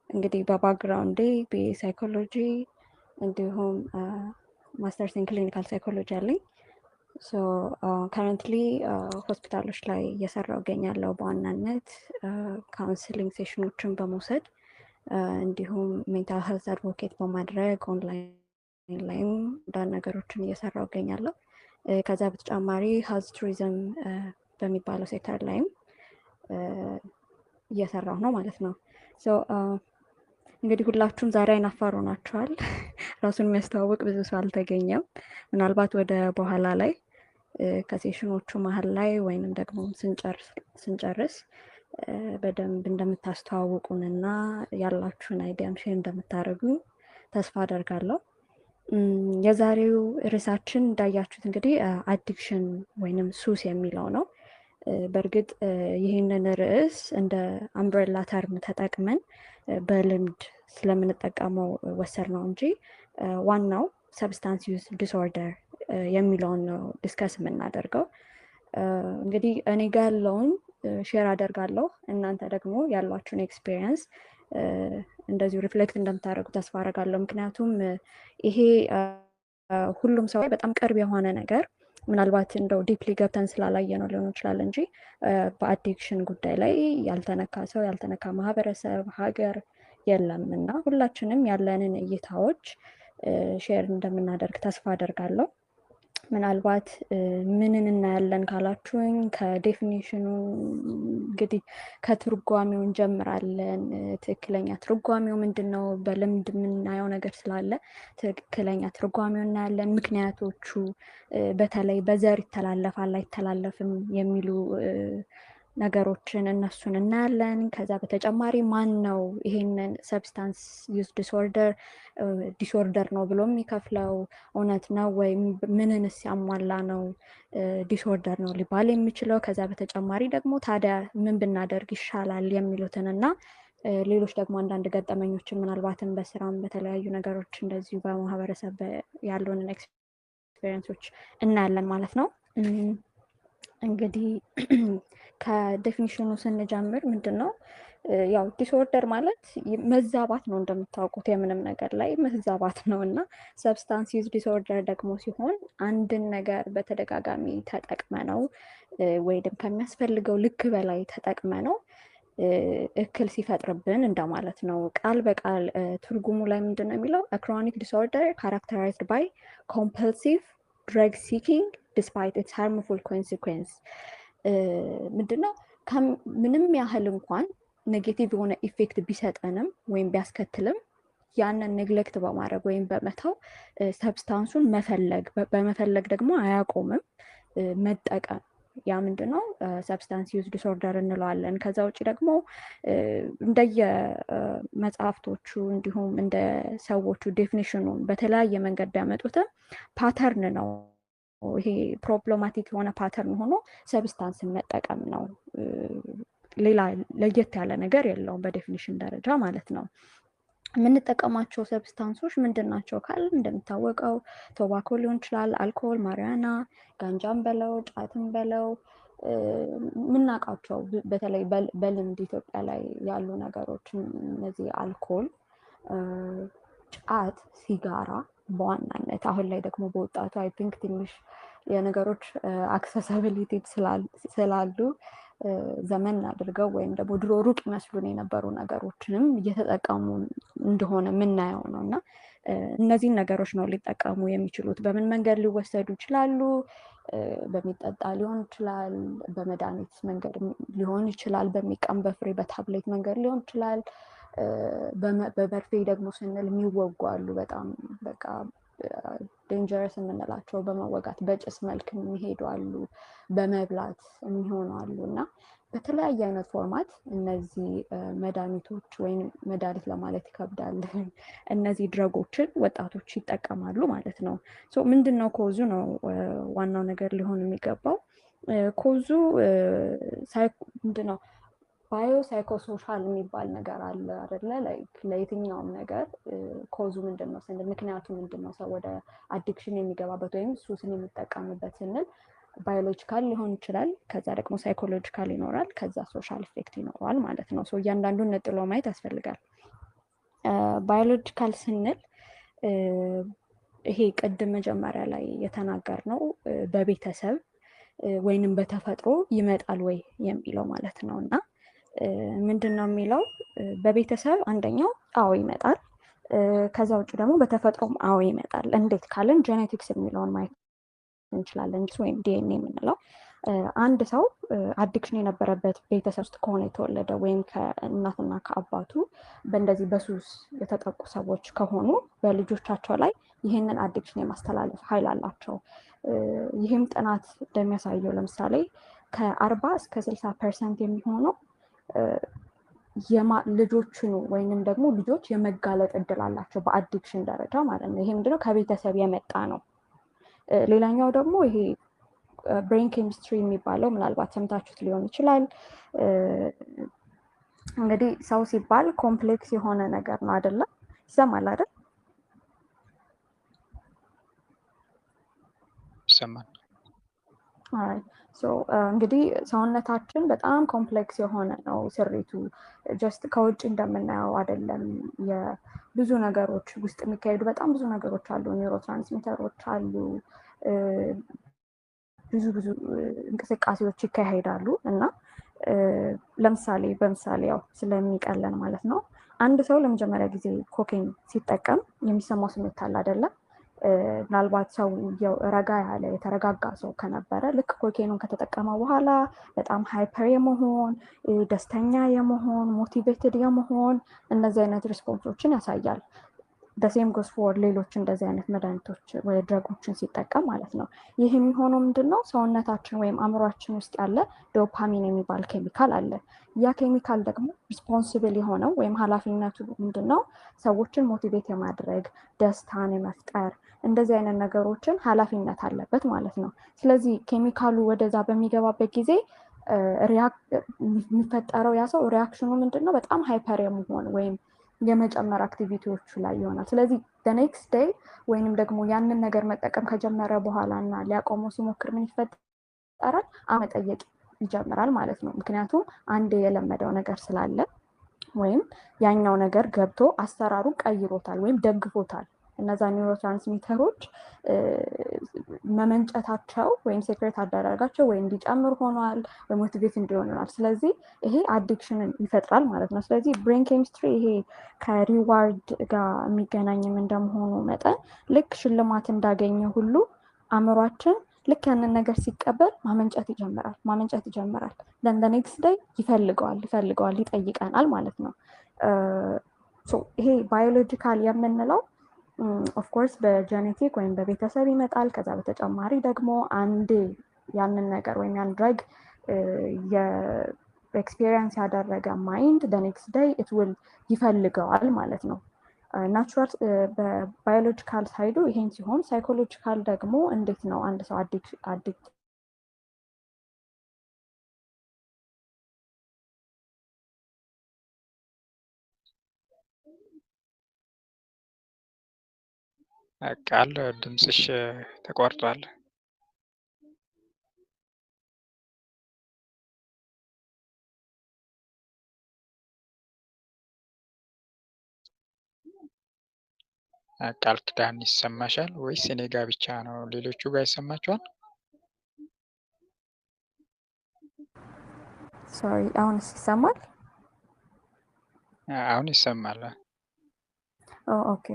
እንግዲህ በባክግራውንዴ በሳይኮሎጂ እንዲሁም ማስተርስ ኢን ክሊኒካል ሳይኮሎጂ አለኝ። ሶ ከረንትሊ ሆስፒታሎች ላይ እየሰራሁ እገኛለሁ። በዋናነት ካውንስሊንግ ሴሽኖችን በመውሰድ እንዲሁም ሜንታል ሄልዝ አድቮኬት በማድረግ ኦንላይን ላይም አንዳንድ ነገሮችን እየሰራሁ እገኛለሁ። ከዛ በተጨማሪ ሄልዝ ቱሪዝም በሚባለው ሴክተር ላይም እየሰራሁ ነው ማለት ነው። እንግዲህ ሁላችሁም ዛሬ አይናፋር ሆናችኋል። ራሱን የሚያስተዋውቅ ብዙ ሰው አልተገኘም። ምናልባት ወደ በኋላ ላይ ከሴሽኖቹ መሀል ላይ ወይንም ደግሞ ስንጨርስ በደንብ እንደምታስተዋውቁንና ያላችሁን አይዲያም ሼር እንደምታደርጉ ተስፋ አደርጋለሁ። የዛሬው ርዕሳችን እንዳያችሁት እንግዲህ አዲክሽን ወይንም ሱስ የሚለው ነው። በእርግጥ ይህንን ርዕስ እንደ አምብሬላ ተርም ተጠቅመን በልምድ ስለምንጠቀመው ወሰድ ነው እንጂ ዋናው ሰብስታንስ ዩዝ ዲስኦርደር የሚለውን ነው ዲስከስ የምናደርገው። እንግዲህ እኔ ጋር ያለውን ሼር አደርጋለሁ። እናንተ ደግሞ ያሏችሁን ኤክስፒሪየንስ እንደዚሁ ሪፍሌክት እንደምታደርጉ ተስፋ አደርጋለሁ። ምክንያቱም ይሄ ሁሉም ሰው በጣም ቅርብ የሆነ ነገር ምናልባት እንደው ዲፕሊ ገብተን ስላላየ ነው ሊሆን ይችላል እንጂ በአዲክሽን ጉዳይ ላይ ያልተነካ ሰው ያልተነካ ማህበረሰብ ሀገር የለም እና ሁላችንም ያለንን እይታዎች ሼር እንደምናደርግ ተስፋ አደርጋለሁ። ምናልባት ምንን እናያለን ካላችሁኝ ከዴፊኒሽኑ እንግዲህ ከትርጓሜው እንጀምራለን። ትክክለኛ ትርጓሜው ምንድነው? በልምድ የምናየው ነገር ስላለ ትክክለኛ ትርጓሜው እናያለን። ምክንያቶቹ በተለይ በዘር ይተላለፋል አይተላለፍም የሚሉ ነገሮችን እነሱን እናያለን። ከዛ በተጨማሪ ማን ነው ይሄንን ሰብስታንስ ዩዝ ዲስኦርደር ነው ብሎ የሚከፍለው? እውነት ነው ወይም ምንንስ ያሟላ ነው ዲስኦርደር ነው ሊባል የሚችለው? ከዛ በተጨማሪ ደግሞ ታዲያ ምን ብናደርግ ይሻላል የሚሉትን እና ሌሎች ደግሞ አንዳንድ ገጠመኞችን ምናልባትም በስራም በተለያዩ ነገሮች እንደዚሁ በማህበረሰብ ያሉንን ኤክስፔሪንሶች እናያለን ማለት ነው። እንግዲህ ከዴፊኒሽኑ ስንጀምር ምንድን ነው ያው ዲስኦርደር ማለት መዛባት ነው። እንደምታውቁት የምንም ነገር ላይ መዛባት ነው እና ሰብስታንስ ዩዝ ዲስኦርደር ደግሞ ሲሆን አንድን ነገር በተደጋጋሚ ተጠቅመ ነው ወይም ከሚያስፈልገው ልክ በላይ ተጠቅመ ነው እክል ሲፈጥርብን እንደማለት ነው። ቃል በቃል ትርጉሙ ላይ ምንድን ነው የሚለው? ክሮኒክ ዲስኦርደር ካራክተራይዝድ ባይ ኮምፐልሲቭ ድረግ ሲኪንግ ዲስፓይት ኢትስ ሃርምፉል ኮንሲኩዌንስ። ምንድነው? ምንም ያህል እንኳን ኔጌቲቭ የሆነ ኢፌክት ቢሰጠንም ወይም ቢያስከትልም ያንን ኔግሌክት በማድረግ ወይም በመተው ሰብስታንሱን መፈለግ በመፈለግ ደግሞ አያቆምም መጠቀም። ያ ምንድነው? ሰብስታንስ ዩዝ ዲስኦርደር እንለዋለን። ከዛ ውጭ ደግሞ እንደየ መጽሐፍቶቹ እንዲሁም እንደ ሰዎቹ ዴፊኒሽኑን በተለያየ መንገድ ቢያመጡትም ፓተርን ነው። ይሄ ፕሮብሌማቲክ የሆነ ፓተርን ሆኖ ሰብስታንስን መጠቀም ነው። ሌላ ለየት ያለ ነገር የለውም በዴፊኒሽን ደረጃ ማለት ነው። የምንጠቀማቸው ሰብስታንሶች ምንድን ናቸው ካል እንደሚታወቀው ቶባኮ ሊሆን ይችላል፣ አልኮል፣ ማሪያና፣ ጋንጃም በለው ጫትም በለው የምናውቃቸው በተለይ በልምድ ኢትዮጵያ ላይ ያሉ ነገሮች እነዚህ አልኮል፣ ጫት፣ ሲጋራ በዋናነት አሁን ላይ ደግሞ በወጣቱ አይ ቲንክ ትንሽ የነገሮች አክሰሳቢሊቲ ስላሉ ዘመን አድርገው ወይም ደግሞ ድሮ ሩቅ ይመስሉን የነበሩ ነገሮችንም እየተጠቀሙ እንደሆነ የምናየው ነው እና እነዚህን ነገሮች ነው ሊጠቀሙ የሚችሉት። በምን መንገድ ሊወሰዱ ይችላሉ? በሚጠጣ ሊሆን ይችላል፣ በመድኃኒት መንገድ ሊሆን ይችላል፣ በሚቀም በፍሬ በታብሌት መንገድ ሊሆን ይችላል። በመርፌ ደግሞ ስንል የሚወጉ አሉ። በጣም በቃ ዴንጀረስ የምንላቸው በመወጋት በጭስ መልክ የሚሄዱ አሉ፣ በመብላት የሚሆኑ አሉ እና በተለያየ አይነት ፎርማት እነዚህ መድኃኒቶች ወይም መድኃኒት ለማለት ይከብዳል፣ እነዚህ ድረጎችን ወጣቶች ይጠቀማሉ ማለት ነው። ምንድን ነው ኮዙ ነው ዋናው ነገር ሊሆን የሚገባው። ኮዙ ምንድን ነው? ባዮ ሳይኮሶሻል የሚባል ነገር አለ አይደለ? ለየትኛውም ነገር ኮዙ ምንድን ነው ስንል ምክንያቱ ምንድን ነው ሰው ወደ አዲክሽን የሚገባበት ወይም ሱስን የሚጠቀምበት ስንል ባዮሎጂካል ሊሆን ይችላል፣ ከዛ ደግሞ ሳይኮሎጂካል ይኖራል፣ ከዛ ሶሻል ኢፌክት ይኖረዋል ማለት ነው። እያንዳንዱን ነጥሎ ማየት ያስፈልጋል። ባዮሎጂካል ስንል ይሄ ቅድም መጀመሪያ ላይ የተናገርነው በቤተሰብ ወይንም በተፈጥሮ ይመጣል ወይ የሚለው ማለት ነው። እና ምንድን ነው የሚለው በቤተሰብ አንደኛው አዎ ይመጣል። ከዛ ውጭ ደግሞ በተፈጥሮም አዎ ይመጣል። እንዴት ካልን ጄኔቲክስ የሚለውን ማየት እንችላለን፣ ወይም ዲኤንኤ የምንለው። አንድ ሰው አዲክሽን የነበረበት ቤተሰብ ውስጥ ከሆነ የተወለደ ወይም ከእናትና ከአባቱ በእንደዚህ በሱስ የተጠቁ ሰዎች ከሆኑ በልጆቻቸው ላይ ይህንን አዲክሽን የማስተላለፍ ኃይል አላቸው። ይህም ጥናት እንደሚያሳየው ለምሳሌ ከ40 እስከ 60% የሚሆነው ልጆችን ወይንም ደግሞ ልጆች የመጋለጥ እድል አላቸው በአዲክሽን ደረጃ ማለት ነው። ይሄ ምንድነው ከቤተሰብ የመጣ ነው። ሌላኛው ደግሞ ይሄ ብሬን ኬሚስትሪ የሚባለው ምናልባት ሰምታችሁት ሊሆን ይችላል። እንግዲህ ሰው ሲባል ኮምፕሌክስ የሆነ ነገር ነው አይደለ? ይሰማል አይደል? ይሰማል። እንግዲህ ሰውነታችን በጣም ኮምፕሌክስ የሆነ ነው ስሪቱ። ጀስት ከውጭ እንደምናየው አይደለም። የብዙ ነገሮች ውስጥ የሚካሄዱ በጣም ብዙ ነገሮች አሉ። ኒውሮ ትራንስሚተሮች አሉ። ብዙ እንቅስቃሴዎች ይካሄዳሉ። እና በምሳሌ ያው ስለሚቀለን ማለት ነው፣ አንድ ሰው ለመጀመሪያ ጊዜ ኮኬን ሲጠቀም የሚሰማው ስሜት አለ አይደለም? ምናልባት ሰው ረጋ ያለ የተረጋጋ ሰው ከነበረ ልክ ኮኬኑን ከተጠቀመ በኋላ በጣም ሃይፐር የመሆን፣ ደስተኛ የመሆን፣ ሞቲቬትድ የመሆን እነዚህ አይነት ሪስፖንሶችን ያሳያል። በሴም ጎስ ፎር ሌሎች እንደዚህ አይነት መድኃኒቶች ወይ ድረጎችን ሲጠቀም ማለት ነው። ይህ የሚሆነው ምንድነው ሰውነታችን ወይም አእምሯችን ውስጥ ያለ ዶፓሚን የሚባል ኬሚካል አለ። ያ ኬሚካል ደግሞ ሪስፖንሲብል የሆነው ወይም ኃላፊነቱ ምንድነው ሰዎችን ሞቲቬት የማድረግ ደስታን የመፍጠር እንደዚህ አይነት ነገሮችን ኃላፊነት አለበት ማለት ነው። ስለዚህ ኬሚካሉ ወደዛ በሚገባበት ጊዜ የሚፈጠረው ያ ሰው ሪያክሽኑ ምንድነው በጣም ሃይፐር የመሆን ወይም የመጨመር አክቲቪቲዎቹ ላይ ይሆናል። ስለዚህ በኔክስት ዴይ ወይንም ደግሞ ያንን ነገር መጠቀም ከጀመረ በኋላ እና ሊያቆመው ሲሞክር ምን ይፈጠራል? መጠየቅ ይጀምራል ማለት ነው። ምክንያቱም አንድ የለመደው ነገር ስላለ ወይም ያኛው ነገር ገብቶ አሰራሩን ቀይሮታል ወይም ደግፎታል። እነዛ ኒውሮ ትራንስሚተሮች መመንጨታቸው ወይም ሴክሬት አደረጋቸው ወይ እንዲጨምር ሆኗል ወይ ሞቲቬት እንዲሆን ሆኗል። ስለዚህ ይሄ አዲክሽንን ይፈጥራል ማለት ነው። ስለዚህ ብሬን ኬሚስትሪ ይሄ ከሪዋርድ ጋር የሚገናኝም እንደመሆኑ መጠን ልክ ሽልማት እንዳገኘ ሁሉ አእምሯችን ልክ ያንን ነገር ሲቀበል ማመንጨት ይጀምራል። ኔክስት ዴይ ይፈልገዋል፣ ይጠይቀናል ማለት ነው። ይሄ ባዮሎጂካል የምንለው ኦፍኮርስ በጄኔቲክ ወይም በቤተሰብ ይመጣል። ከዛ በተጨማሪ ደግሞ አንዴ ያንን ነገር ወይም ያን ድረግ የኤክስፔሪየንስ ያደረገ ማይንድ ኔክስት ዴይ ይፈልገዋል ማለት ነው። ናቹራል በባዮሎጂካል ሳይዱ ይሄን ሲሆን፣ ሳይኮሎጂካል ደግሞ እንዴት ነው አንድ ሰው አዲክት ቃል ድምፅሽ ተቋርጧል። ቃል ኪዳን ይሰማሻል ወይስ እኔ ጋ ብቻ ነው? ሌሎቹ ጋር ይሰማቸዋል? ሶሪ፣ አሁንስ ይሰማል? አሁን ይሰማል። ኦኬ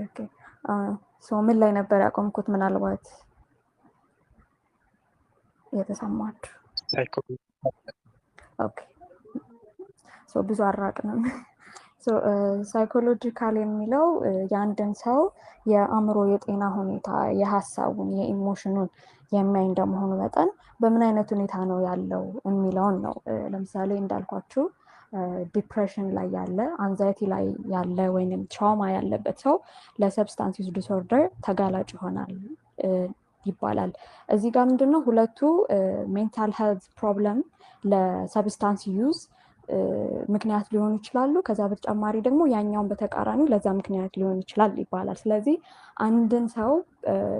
ምን ላይ ነበር ያቆምኩት? ምናልባት የተሰማችሁ? ኦኬ ብዙ አራቅንም። ሳይኮሎጂካል የሚለው የአንድን ሰው የአእምሮ የጤና ሁኔታ የሀሳቡን የኢሞሽኑን የሚያይ እንደመሆኑ መጠን በምን አይነት ሁኔታ ነው ያለው የሚለውን ነው። ለምሳሌ እንዳልኳችሁ ዲፕሬሽን ላይ ያለ፣ አንዛይቲ ላይ ያለ ወይም ትራውማ ያለበት ሰው ለሰብስታንስ ዩዝ ዲስኦርደር ተጋላጭ ይሆናል ይባላል። እዚህ ጋር ምንድነው ሁለቱ ሜንታል ሄልዝ ፕሮብለም ለሰብስታንስ ዩዝ ምክንያት ሊሆኑ ይችላሉ። ከዛ በተጨማሪ ደግሞ ያኛውን በተቃራኒው ለዛ ምክንያት ሊሆን ይችላል ይባላል። ስለዚህ አንድን ሰው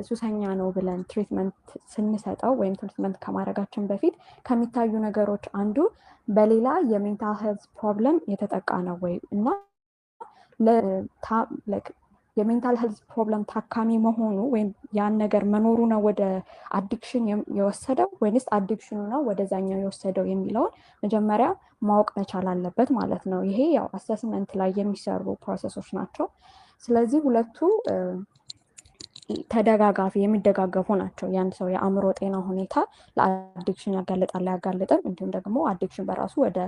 ሱሰኛ ነው ብለን ትሪትመንት ስንሰጠው ወይም ትሪትመንት ከማድረጋችን በፊት ከሚታዩ ነገሮች አንዱ በሌላ የሜንታል ሄልዝ ፕሮብለም የተጠቃ ነው ወይ እና የሜንታል ሄልዝ ፕሮብለም ታካሚ መሆኑ ወይም ያን ነገር መኖሩ ነው ወደ አዲክሽን የወሰደው ወይንስ አዲክሽኑ ነው ወደዛኛው የወሰደው የሚለውን መጀመሪያ ማወቅ መቻል አለበት ማለት ነው። ይሄ ያው አሰስመንት ላይ የሚሰሩ ፕሮሰሶች ናቸው። ስለዚህ ሁለቱ ተደጋጋፊ የሚደጋገፉ ናቸው። ያን ሰው የአእምሮ ጤና ሁኔታ ለአዲክሽን ያጋልጣል አያጋልጥም፣ እንዲሁም ደግሞ አዲክሽን በራሱ ወደ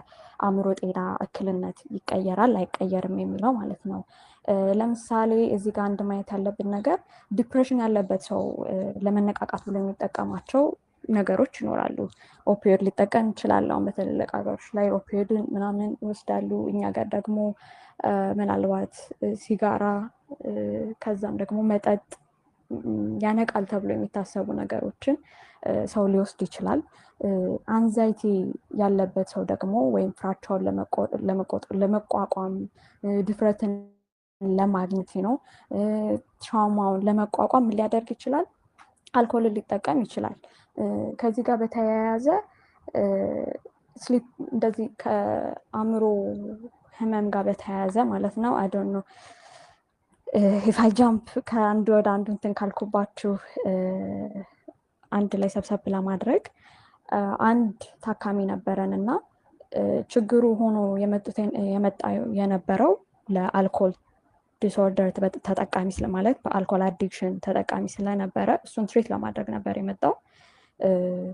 አእምሮ ጤና እክልነት ይቀየራል አይቀየርም የሚለው ማለት ነው። ለምሳሌ እዚህ ጋር አንድ ማየት ያለብን ነገር ዲፕሬሽን ያለበት ሰው ለመነቃቃት ብሎ የሚጠቀማቸው ነገሮች ይኖራሉ። ኦፒዮድ ሊጠቀም ይችላል። አሁን በትልልቅ ሀገሮች ላይ ኦፒዮድን ምናምን ይወስዳሉ። እኛ ጋር ደግሞ ምናልባት ሲጋራ፣ ከዛም ደግሞ መጠጥ ያነቃል ተብሎ የሚታሰቡ ነገሮችን ሰው ሊወስድ ይችላል። አንዛይቲ ያለበት ሰው ደግሞ ወይም ፍራቻውን ለመቋቋም ድፍረትን ለማግኘት ነው ትራውማውን ለመቋቋም ምን ሊያደርግ ይችላል? አልኮልን ሊጠቀም ይችላል። ከዚህ ጋር በተያያዘ ስሊፕ እንደዚህ ከአእምሮ ህመም ጋር በተያያዘ ማለት ነው። አይ ዶንት ኖ ኢፍ አይ ጃምፕ ከአንዱ ወደ አንዱ እንትን ካልኩባችሁ አንድ ላይ ሰብሰብ ለማድረግ አንድ ታካሚ ነበረን እና ችግሩ ሆኖ የነበረው ለአልኮል ዲስኦርደር ተጠቃሚ ስለማለት በአልኮል አዲክሽን ተጠቃሚ ስለነበረ እሱን ትሪት ለማድረግ ነበር የመጣው።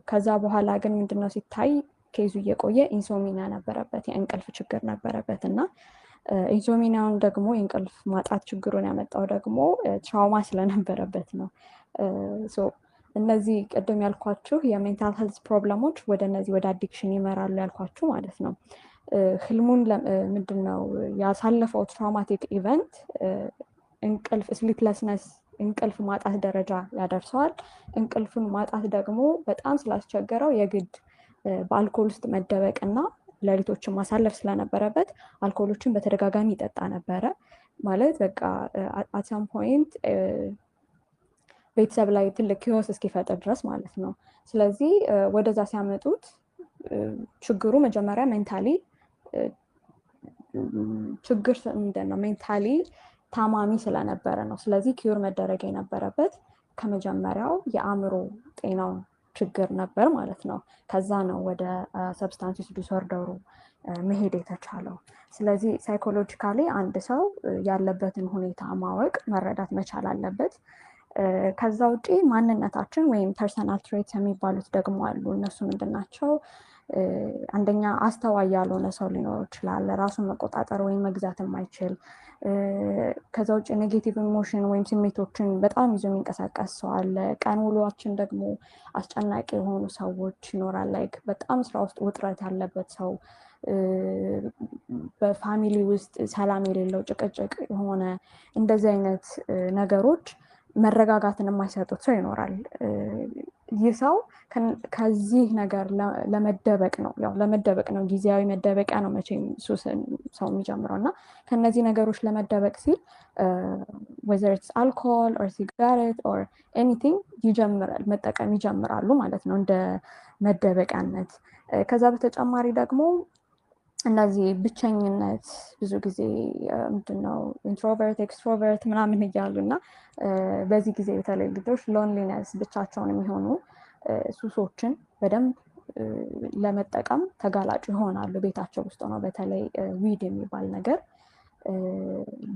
ከዛ በኋላ ግን ምንድነው ሲታይ ኬዙ እየቆየ ኢንሶሚኒያ ነበረበት፣ የእንቅልፍ ችግር ነበረበት እና ኢንሶሚኒያውን ደግሞ የእንቅልፍ ማጣት ችግሩን ያመጣው ደግሞ ትራውማ ስለነበረበት ነው። እነዚህ ቅድም ያልኳችሁ የሜንታል ሄልዝ ፕሮብለሞች ወደ እነዚህ ወደ አዲክሽን ይመራሉ ያልኳችሁ ማለት ነው። ህልሙን ምንድነው ያሳለፈው ትራውማቲክ ኢቨንት እንቅልፍ ስሊፕለስነስ እንቅልፍ ማጣት ደረጃ ያደርሰዋል። እንቅልፍን ማጣት ደግሞ በጣም ስላስቸገረው የግድ በአልኮል ውስጥ መደበቅና ሌሊቶችን ማሳለፍ ስለነበረበት አልኮሎችን በተደጋጋሚ ይጠጣ ነበረ። ማለት በቃ አት ሳም ፖይንት ቤተሰብ ላይ ትልቅ ኪዮስ እስኪፈጥር ድረስ ማለት ነው። ስለዚህ ወደዛ ሲያመጡት ችግሩ መጀመሪያ ሜንታሊ ችግር ምንድን ነው ሜንታሊ ታማሚ ስለነበረ ነው። ስለዚህ ኪዩር መደረግ የነበረበት ከመጀመሪያው የአእምሮ ጤናው ችግር ነበር ማለት ነው። ከዛ ነው ወደ ሰብስታንስ ዲስኦርደሩ መሄድ የተቻለው። ስለዚህ ሳይኮሎጂካሊ አንድ ሰው ያለበትን ሁኔታ ማወቅ መረዳት መቻል አለበት። ከዛ ውጪ ማንነታችን ወይም ፐርሰናል ትሬትስ የሚባሉት ደግሞ አሉ። እነሱ ምንድን ናቸው? አንደኛ አስተዋይ ያልሆነ ሰው ሊኖር ይችላል፣ ራሱን መቆጣጠር ወይም መግዛት የማይችል። ከዛ ውጭ ኔጌቲቭ ኢሞሽን ወይም ስሜቶችን በጣም ይዞ የሚንቀሳቀስ ሰው አለ። ቀን ውሏችን ደግሞ አስጨናቂ የሆኑ ሰዎች ይኖራል። ላይክ በጣም ስራ ውስጥ ውጥረት ያለበት ሰው፣ በፋሚሊ ውስጥ ሰላም የሌለው ጭቅጭቅ የሆነ እንደዚህ አይነት ነገሮች መረጋጋትን የማይሰጡት ሰው ይኖራል። ይህ ሰው ከዚህ ነገር ለመደበቅ ነው፣ ያው ለመደበቅ ነው፣ ጊዜያዊ መደበቂያ ነው መቼም ሱስን ሰው የሚጀምረው እና ከነዚህ ነገሮች ለመደበቅ ሲል whether it's alcohol or cigarette or anything ይጀምራል መጠቀም ይጀምራሉ ማለት ነው እንደ መደበቂያነት። ከዛ በተጨማሪ ደግሞ እነዚህ ብቸኝነት ብዙ ጊዜ ምንድነው ኢንትሮቨርት ኤክስትሮቨርት ምናምን እያሉ እና በዚህ ጊዜ በተለይ ልጆች ሎንሊነስ ብቻቸውን የሚሆኑ ሱሶችን በደንብ ለመጠቀም ተጋላጭ ይሆናሉ። ቤታቸው ውስጥ ነው በተለይ ዊድ የሚባል ነገር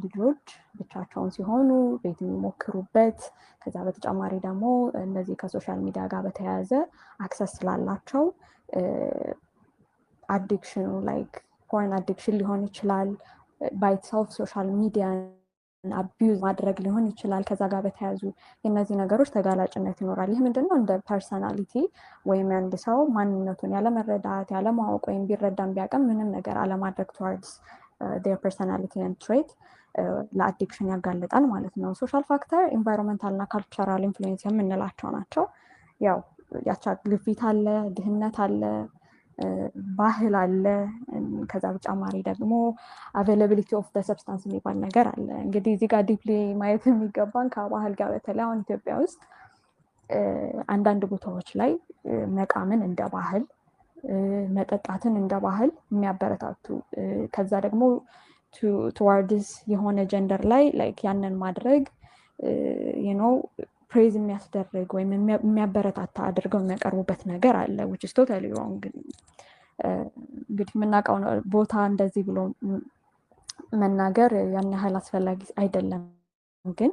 ልጆች ብቻቸውን ሲሆኑ ቤት የሚሞክሩበት። ከዛ በተጨማሪ ደግሞ እነዚህ ከሶሻል ሚዲያ ጋር በተያያዘ አክሰስ ስላላቸው አዲክሽኑ ላይክ ፖርን አዲክሽን ሊሆን ይችላል፣ ባይትሰልፍ ሶሻል ሚዲያ አቢዩዝ ማድረግ ሊሆን ይችላል። ከዛ ጋር በተያያዙ የእነዚህ ነገሮች ተጋላጭነት ይኖራል። ይህ ምንድነው እንደ ፐርሰናሊቲ ወይም አንድ ሰው ማንነቱን ያለመረዳት ያለማወቅ ወይም ቢረዳም ቢያውቅም ምንም ነገር አለማድረግ towards their personality and trait ለአዲክሽን ያጋልጣል ማለት ነው። ሶሻል ፋክተር ኢንቫይሮንመንታል እና ካልቸራል ኢንፍሉዌንስ የምንላቸው ናቸው። ያው ያቻ ግፊት አለ፣ ድህነት አለ፣ ባህል አለ። ከዛ በተጨማሪ ደግሞ አቬይላቢሊቲ ኦፍ ሰብስታንስ የሚባል ነገር አለ። እንግዲህ እዚህ ጋር ዲፕሊ ማየት የሚገባን ከባህል ጋር በተለይ አሁን ኢትዮጵያ ውስጥ አንዳንድ ቦታዎች ላይ መቃምን እንደ ባህል፣ መጠጣትን እንደ ባህል የሚያበረታቱ ከዛ ደግሞ ቱዋርድስ የሆነ ጀንደር ላይ ላይክ ያንን ማድረግ ፕሬዝ የሚያስደርግ ወይም የሚያበረታታ አድርገው የሚያቀርቡበት ነገር አለ which is totally wrong። እንግዲህ የምናውቀው ቦታ እንደዚህ ብሎ መናገር ያን ያህል አስፈላጊ አይደለም፣ ግን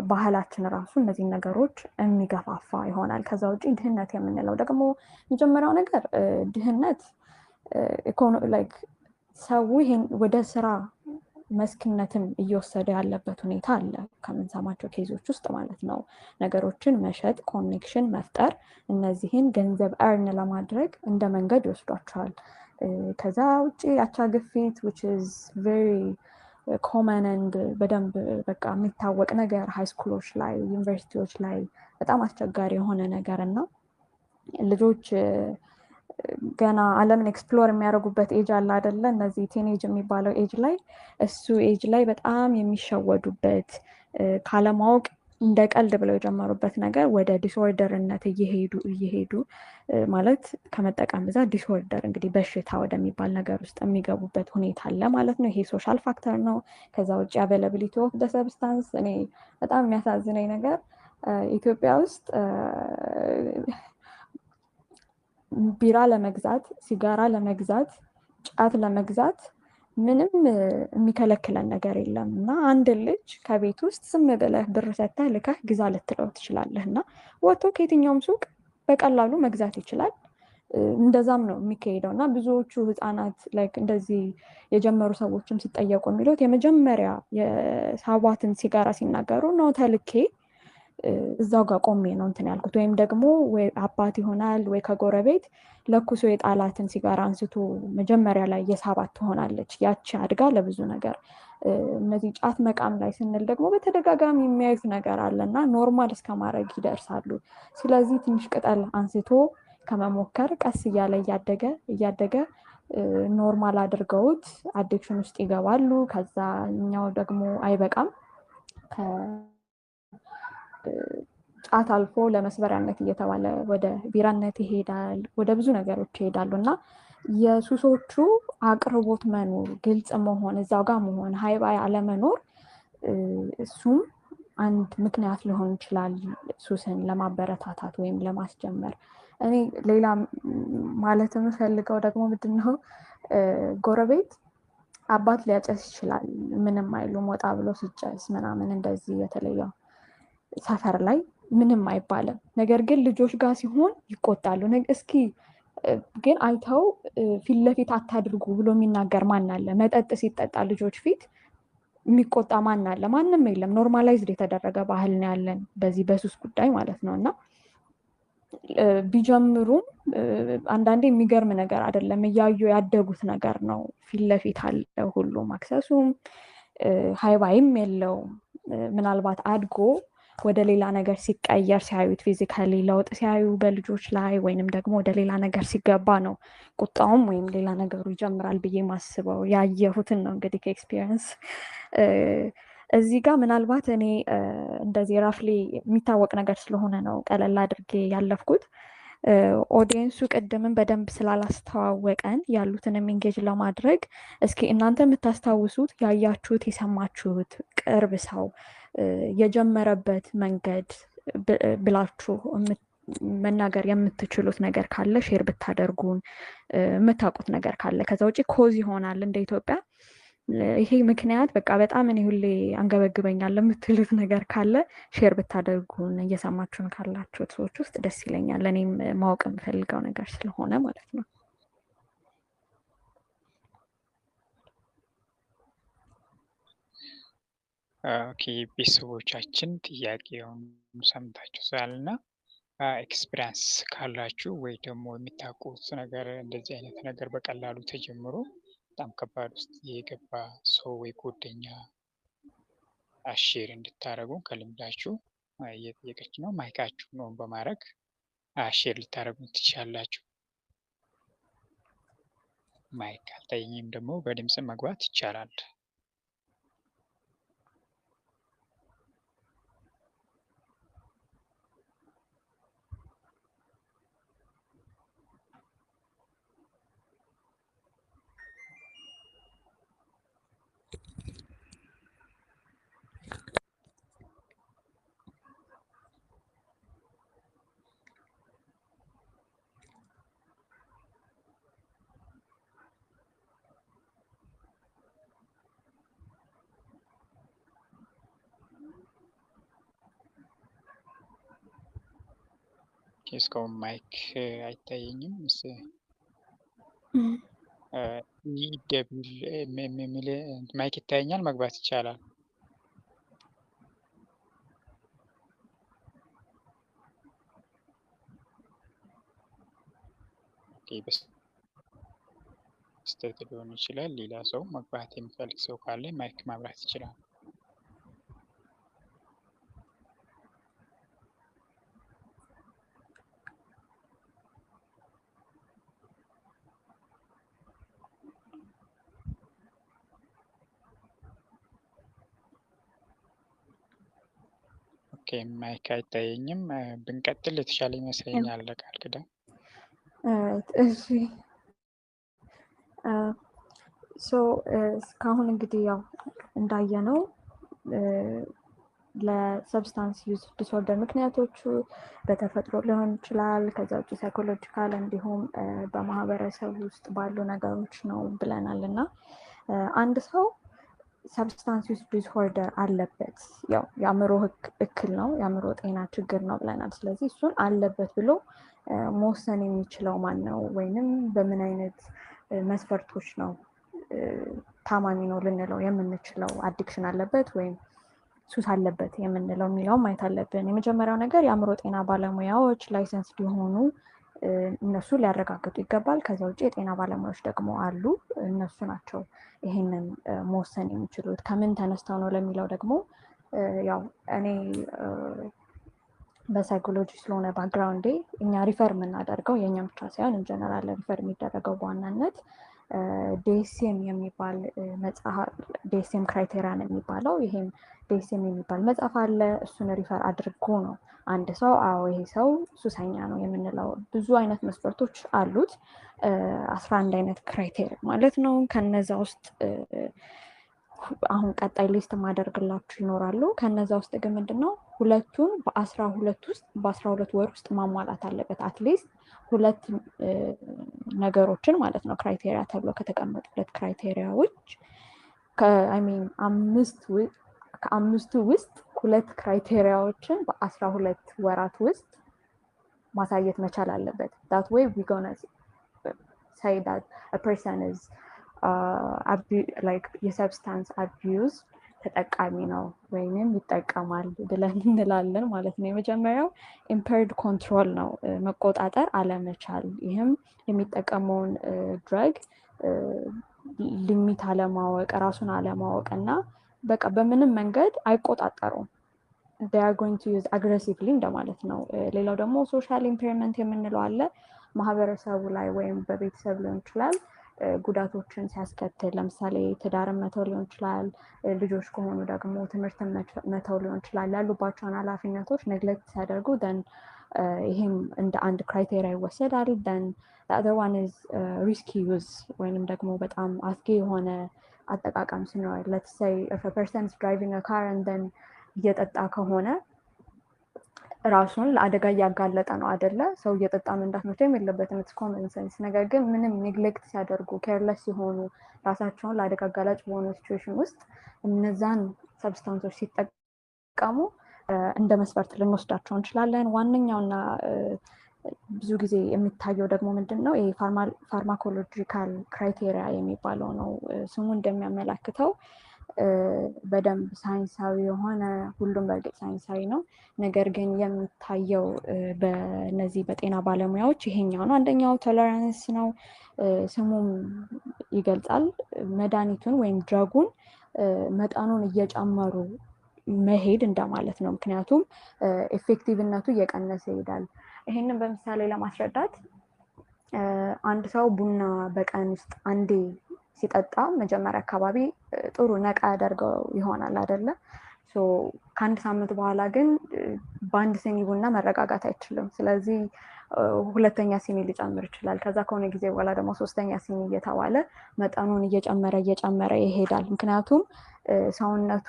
ባህላችን ራሱ እነዚህ ነገሮች የሚገፋፋ ይሆናል። ከዛ ውጭ ድህነት የምንለው ደግሞ መጀመሪያው ነገር ድህነት ላይክ ሰው ይሄን ወደ ስራ መስክነትም እየወሰደ ያለበት ሁኔታ አለ ከምንሰማቸው ኬዞች ውስጥ ማለት ነው። ነገሮችን መሸጥ፣ ኮኔክሽን መፍጠር፣ እነዚህን ገንዘብ እርን ለማድረግ እንደ መንገድ ይወስዷቸዋል። ከዛ ውጭ አቻ ግፊት which is very common and በደንብ በቃ የሚታወቅ ነገር ሃይስኩሎች ላይ ዩኒቨርሲቲዎች ላይ በጣም አስቸጋሪ የሆነ ነገር እና ልጆች ገና ዓለምን ኤክስፕሎር የሚያደርጉበት ኤጅ አለ አይደለ? እነዚህ ቲኔጅ የሚባለው ኤጅ ላይ እሱ ኤጅ ላይ በጣም የሚሸወዱበት ካለማወቅ እንደ ቀልድ ብለው የጀመሩበት ነገር ወደ ዲስኦርደርነት እየሄዱ ማለት ከመጠቀም ብዛት ዲስኦርደር እንግዲህ በሽታ ወደሚባል ነገር ውስጥ የሚገቡበት ሁኔታ አለ ማለት ነው። ይሄ ሶሻል ፋክተር ነው። ከዛ ውጭ አቬይላቢሊቲ ኦፍ ሰብስታንስ እኔ በጣም የሚያሳዝነኝ ነገር ኢትዮጵያ ውስጥ ቢራ ለመግዛት፣ ሲጋራ ለመግዛት፣ ጫት ለመግዛት ምንም የሚከለክለን ነገር የለም እና አንድ ልጅ ከቤት ውስጥ ዝም ብለህ ብር ሰጥተህ ልከህ ግዛ ልትለው ትችላለህ እና ወጥቶ ከየትኛውም ሱቅ በቀላሉ መግዛት ይችላል። እንደዛም ነው የሚካሄደው እና ብዙዎቹ ህፃናት ላይክ እንደዚህ የጀመሩ ሰዎችም ሲጠየቁ የሚሉት የመጀመሪያ የሳቧትን ሲጋራ ሲናገሩ ነው ተልኬ እዛው ጋር ቆሜ ነው እንትን ያልኩት፣ ወይም ደግሞ ወይ አባት ይሆናል ወይ ከጎረቤት ለኩሶ የጣላትን ሲጋራ አንስቶ መጀመሪያ ላይ የሳባት ትሆናለች። ያቺ አድጋ ለብዙ ነገር እነዚህ ጫት መቃም ላይ ስንል ደግሞ በተደጋጋሚ የሚያዩት ነገር አለ እና ኖርማል እስከ ማድረግ ይደርሳሉ። ስለዚህ ትንሽ ቅጠል አንስቶ ከመሞከር ቀስ እያለ እያደገ ኖርማል አድርገውት አዲክሽን ውስጥ ይገባሉ። ከዛኛው ደግሞ አይበቃም ጫት አልፎ ለመስበሪያነት እየተባለ ወደ ቢራነት ይሄዳል፣ ወደ ብዙ ነገሮች ይሄዳሉ እና የሱሶቹ አቅርቦት መኖር፣ ግልጽ መሆን፣ እዛው ጋር መሆን፣ ሀይባይ አለመኖር እሱም አንድ ምክንያት ሊሆን ይችላል ሱስን ለማበረታታት ወይም ለማስጀመር። እኔ ሌላ ማለት የምፈልገው ደግሞ ምንድነው ጎረቤት አባት ሊያጨስ ይችላል፣ ምንም አይሉም፣ ወጣ ብሎ ሲጨስ ምናምን እንደዚህ የተለየው ሰፈር ላይ ምንም አይባልም። ነገር ግን ልጆች ጋር ሲሆን ይቆጣሉ። እስኪ ግን አይተው ፊት ለፊት አታድርጉ ብሎ የሚናገር ማን አለ? መጠጥ ሲጠጣ ልጆች ፊት የሚቆጣ ማን አለ? ማንም የለም። ኖርማላይዝድ የተደረገ ባህል ነው ያለን በዚህ በሱስ ጉዳይ ማለት ነው እና ቢጀምሩም አንዳንዴ የሚገርም ነገር አይደለም፣ እያዩ ያደጉት ነገር ነው። ፊት ለፊት አለ ሁሉም አክሰሱም ሀይባይም የለውም። ምናልባት አድጎ ወደ ሌላ ነገር ሲቀየር ሲያዩት ፊዚካሊ ለውጥ ሲያዩ በልጆች ላይ ወይንም ደግሞ ወደ ሌላ ነገር ሲገባ ነው ቁጣውም ወይም ሌላ ነገሩ ይጀምራል ብዬ ማስበው። ያየሁትን ነው እንግዲህ ከኤክስፒሪየንስ እዚህ ጋር ምናልባት እኔ እንደዚህ ራፍሊ የሚታወቅ ነገር ስለሆነ ነው ቀለል አድርጌ ያለፍኩት። ኦዲየንሱ ቅድምን በደንብ ስላላስተዋወቀን ያሉትንም ኢንጌጅ ለማድረግ እስኪ እናንተ የምታስታውሱት ያያችሁት የሰማችሁት ቅርብ ሰው የጀመረበት መንገድ ብላችሁ መናገር የምትችሉት ነገር ካለ ሼር ብታደርጉን፣ የምታውቁት ነገር ካለ። ከዛ ውጭ ኮዝ ይሆናል እንደ ኢትዮጵያ ይሄ ምክንያት በቃ በጣም እኔ ሁሌ አንገበግበኛል የምትሉት ነገር ካለ ሼር ብታደርጉን፣ እየሰማችሁን ካላችሁት ሰዎች ውስጥ ደስ ይለኛል። እኔም ማወቅ የምፈልገው ነገር ስለሆነ ማለት ነው። ኦኬ፣ ቤተሰቦቻችን ጥያቄውን ሰምታችኋል እና ኤክስፒሪያንስ ካላችሁ ወይ ደግሞ የሚታውቁት ነገር እንደዚህ አይነት ነገር በቀላሉ ተጀምሮ በጣም ከባድ ውስጥ የገባ ሰው ወይ ጓደኛ ሼር እንድታደርጉ ከልምዳችሁ እየጠየቀች ነው። ማይካችሁ ነው በማድረግ ሼር ልታደርጉ ትችላላችሁ። ማይክ ካልታየኝም ደግሞ በድምጽ መግባት ይቻላል። እስካሁን ማይክ አይታየኝም። የሚል ማይክ ይታየኛል። መግባት ይቻላል። በስተት ሊሆን ይችላል። ሌላ ሰው መግባት የሚፈልግ ሰው ካለ ማይክ ማብራት ይችላል። ኦኬ ማይክ አይታየኝም። ብንቀጥል የተሻለ ይመስለኛል። ቃል ኪዳን እሺ እስካሁን እንግዲህ ያው እንዳየነው ለሰብስታንስ ዩዝ ዲስኦርደር ምክንያቶቹ በተፈጥሮ ሊሆን ይችላል፣ ከዛ ውጭ ሳይኮሎጂካል እንዲሁም በማህበረሰብ ውስጥ ባሉ ነገሮች ነው ብለናል። እና አንድ ሰው ሰብስታንስ ዩዝ ዲስኦርደር አለበት፣ ያው የአእምሮ እክል ነው፣ የአእምሮ ጤና ችግር ነው ብለናል። ስለዚህ እሱን አለበት ብሎ መወሰን የሚችለው ማን ነው? ወይንም በምን አይነት መስፈርቶች ነው ታማሚ ነው ልንለው የምንችለው? አዲክሽን አለበት ወይም ሱስ አለበት የምንለው የሚለው ማየት አለብን። የመጀመሪያው ነገር የአእምሮ ጤና ባለሙያዎች ላይሰንስ ሊሆኑ እነሱ ሊያረጋግጡ ይገባል። ከዛ ውጭ የጤና ባለሙያዎች ደግሞ አሉ፣ እነሱ ናቸው ይሄንን መወሰን የሚችሉት። ከምን ተነስተው ነው ለሚለው ደግሞ ያው እኔ በሳይኮሎጂ ስለሆነ ባክግራውንዴ እኛ ሪፈር የምናደርገው የእኛ ብቻ ሳይሆን ኢንጀነራል ሪፈር የሚደረገው በዋናነት ዴሲኤም የሚባል መጽሐፍ፣ ዴሲኤም ክራይቴሪያን የሚባለው ይሄም ዴሲኤም የሚባል መጽሐፍ አለ። እሱን ሪፈር አድርጎ ነው አንድ ሰው አዎ ይሄ ሰው ሱሰኛ ነው የምንለው። ብዙ አይነት መስፈርቶች አሉት፣ 11 አይነት ክራይቴሪያ ማለት ነው። ከነዛ ውስጥ አሁን ቀጣይ ሊስት ማደርግላችሁ ይኖራሉ። ከነዛ ውስጥ ግን ምንድነው ሁለቱን በ12 ወር ውስጥ ማሟላት አለበት። አትሊስት ሁለት ነገሮችን ማለት ነው ክራይቴሪያ ተብሎ ከተቀመጡለት ክራይቴሪያዎች ከአምስቱ ውስጥ ሁለት ክራይቴሪያዎችን በ12 ወራት ውስጥ ማሳየት መቻል አለበት። that way we gonna say that a person is like የሰብስታንስ አቢዩዝ ተጠቃሚ ነው ወይም ይጠቀማል ብለን እንላለን ማለት ነው። የመጀመሪያው ኢምፐርድ ኮንትሮል ነው፣ መቆጣጠር አለመቻል። ይህም የሚጠቀመውን ድረግ ሊሚት አለማወቅ፣ ራሱን አለማወቅ እና በቃ በምንም መንገድ አይቆጣጠሩም። they are going to use aggressively እንደማለት ነው። ሌላው ደግሞ ሶሻል ኢምፔርመንት የምንለው አለ። ማህበረሰቡ ላይ ወይም በቤተሰብ ሊሆን ይችላል ጉዳቶችን ሲያስከትል፣ ለምሳሌ ትዳርን መተው ሊሆን ይችላል። ልጆች ከሆኑ ደግሞ ትምህርትን መተው ሊሆን ይችላል። ያሉባቸውን ኃላፊነቶች ኔግሌክት ሲያደርጉ ደን ይሄም እንደ አንድ ክራይቴሪያ ይወሰዳል። ደን the other one is risky use ወይንም ደግሞ በጣም አስጊ የሆነ አጠቃቀም ሲኖር፣ let's say if a person is driving a car and then እየጠጣ ከሆነ ራሱን ለአደጋ እያጋለጠ ነው አይደለ? ሰው እየጠጣ መንዳት መቼም የለበትም፣ ኢትስ ኮመን ሴንስ። ነገር ግን ምንም ኔግሌክት ሲያደርጉ፣ ኬርለስ ሲሆኑ፣ ራሳቸውን ለአደጋ አጋላጭ በሆነ ሲቹዌሽን ውስጥ እነዛን ሰብስታንሶች ሲጠቀሙ እንደ መስፈርት ልንወስዳቸው እንችላለን። ዋነኛውና ብዙ ጊዜ የሚታየው ደግሞ ምንድን ነው? ይሄ ፋርማኮሎጂካል ክራይቴሪያ የሚባለው ነው። ስሙ እንደሚያመላክተው በደንብ ሳይንሳዊ የሆነ ሁሉም በእርግጥ ሳይንሳዊ ነው፣ ነገር ግን የሚታየው በነዚህ በጤና ባለሙያዎች ይሄኛው ነው። አንደኛው ቶለራንስ ነው፣ ስሙም ይገልጻል። መድኃኒቱን ወይም ድረጉን መጠኑን እየጨመሩ መሄድ እንደማለት ነው። ምክንያቱም ኤፌክቲቭነቱ እየቀነሰ ይሄዳል። ይሄንን በምሳሌ ለማስረዳት አንድ ሰው ቡና በቀን ውስጥ አንዴ ሲጠጣ መጀመሪያ አካባቢ ጥሩ ነቃ ያደርገው ይሆናል አይደለ? ከአንድ ሳምንት በኋላ ግን በአንድ ሲኒ ቡና መረጋጋት አይችልም። ስለዚህ ሁለተኛ ሲኒ ሊጨምር ይችላል። ከዛ ከሆነ ጊዜ በኋላ ደግሞ ሶስተኛ ሲኒ እየተባለ መጠኑን እየጨመረ ይሄዳል። ምክንያቱም ሰውነቱ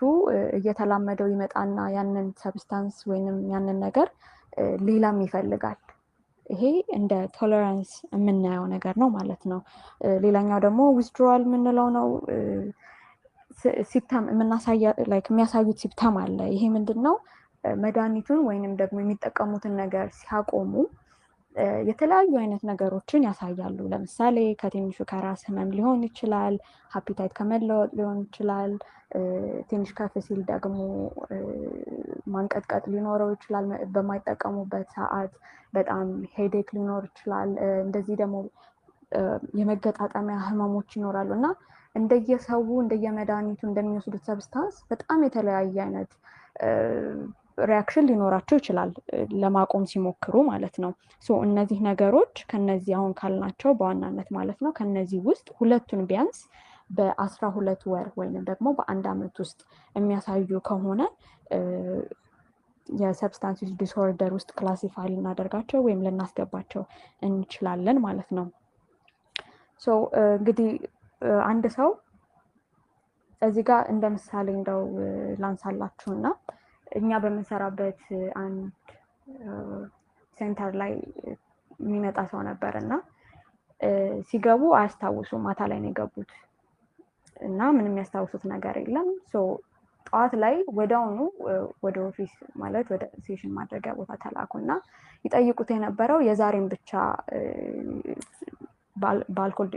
እየተላመደው ይመጣና ያንን ሰብስታንስ ወይንም ያንን ነገር ሌላም ይፈልጋል። ይሄ እንደ ቶለራንስ የምናየው ነገር ነው ማለት ነው። ሌላኛው ደግሞ ዊዝድሮዋል የምንለው ነው። ሲፕተም የሚያሳዩት ሲፕተም አለ። ይሄ ምንድን ነው? መድኃኒቱን ወይንም ደግሞ የሚጠቀሙትን ነገር ሲያቆሙ የተለያዩ አይነት ነገሮችን ያሳያሉ። ለምሳሌ ከትንሹ ከራስ ህመም ሊሆን ይችላል፣ ሃፒታይት ከመለወጥ ሊሆን ይችላል። ትንሽ ከፍ ሲል ደግሞ ማንቀጥቀጥ ሊኖረው ይችላል። በማይጠቀሙበት ሰዓት በጣም ሄዴክ ሊኖር ይችላል። እንደዚህ ደግሞ የመገጣጠሚያ ህመሞች ይኖራሉ እና እንደየሰው እንደየመድኃኒቱ እንደሚወስዱት ሰብስታንስ በጣም የተለያየ አይነት ሪያክሽን ሊኖራቸው ይችላል ለማቆም ሲሞክሩ ማለት ነው። እነዚህ ነገሮች ከነዚህ አሁን ካልናቸው በዋናነት ማለት ነው ከነዚህ ውስጥ ሁለቱን ቢያንስ በ12 ወር ወይም ደግሞ በአንድ ዓመት ውስጥ የሚያሳዩ ከሆነ የሰብስታንስ ዩዝ ዲስኦርደር ውስጥ ክላሲፋይ ልናደርጋቸው ወይም ልናስገባቸው እንችላለን ማለት ነው። እንግዲህ አንድ ሰው እዚህ ጋር እንደ ምሳሌ እንደው ላንሳላችሁና እኛ በምንሰራበት አንድ ሴንተር ላይ የሚመጣ ሰው ነበር እና ሲገቡ አያስታውሱም። ማታ ላይ ነው የገቡት እና ምንም የሚያስታውሱት ነገር የለም። ጠዋት ላይ ወዲያውኑ ወደ ኦፊስ ማለት ወደ ሴሽን ማድረጊያ ቦታ ተላኩና ይጠይቁት የነበረው የዛሬን ብቻ በአልኮል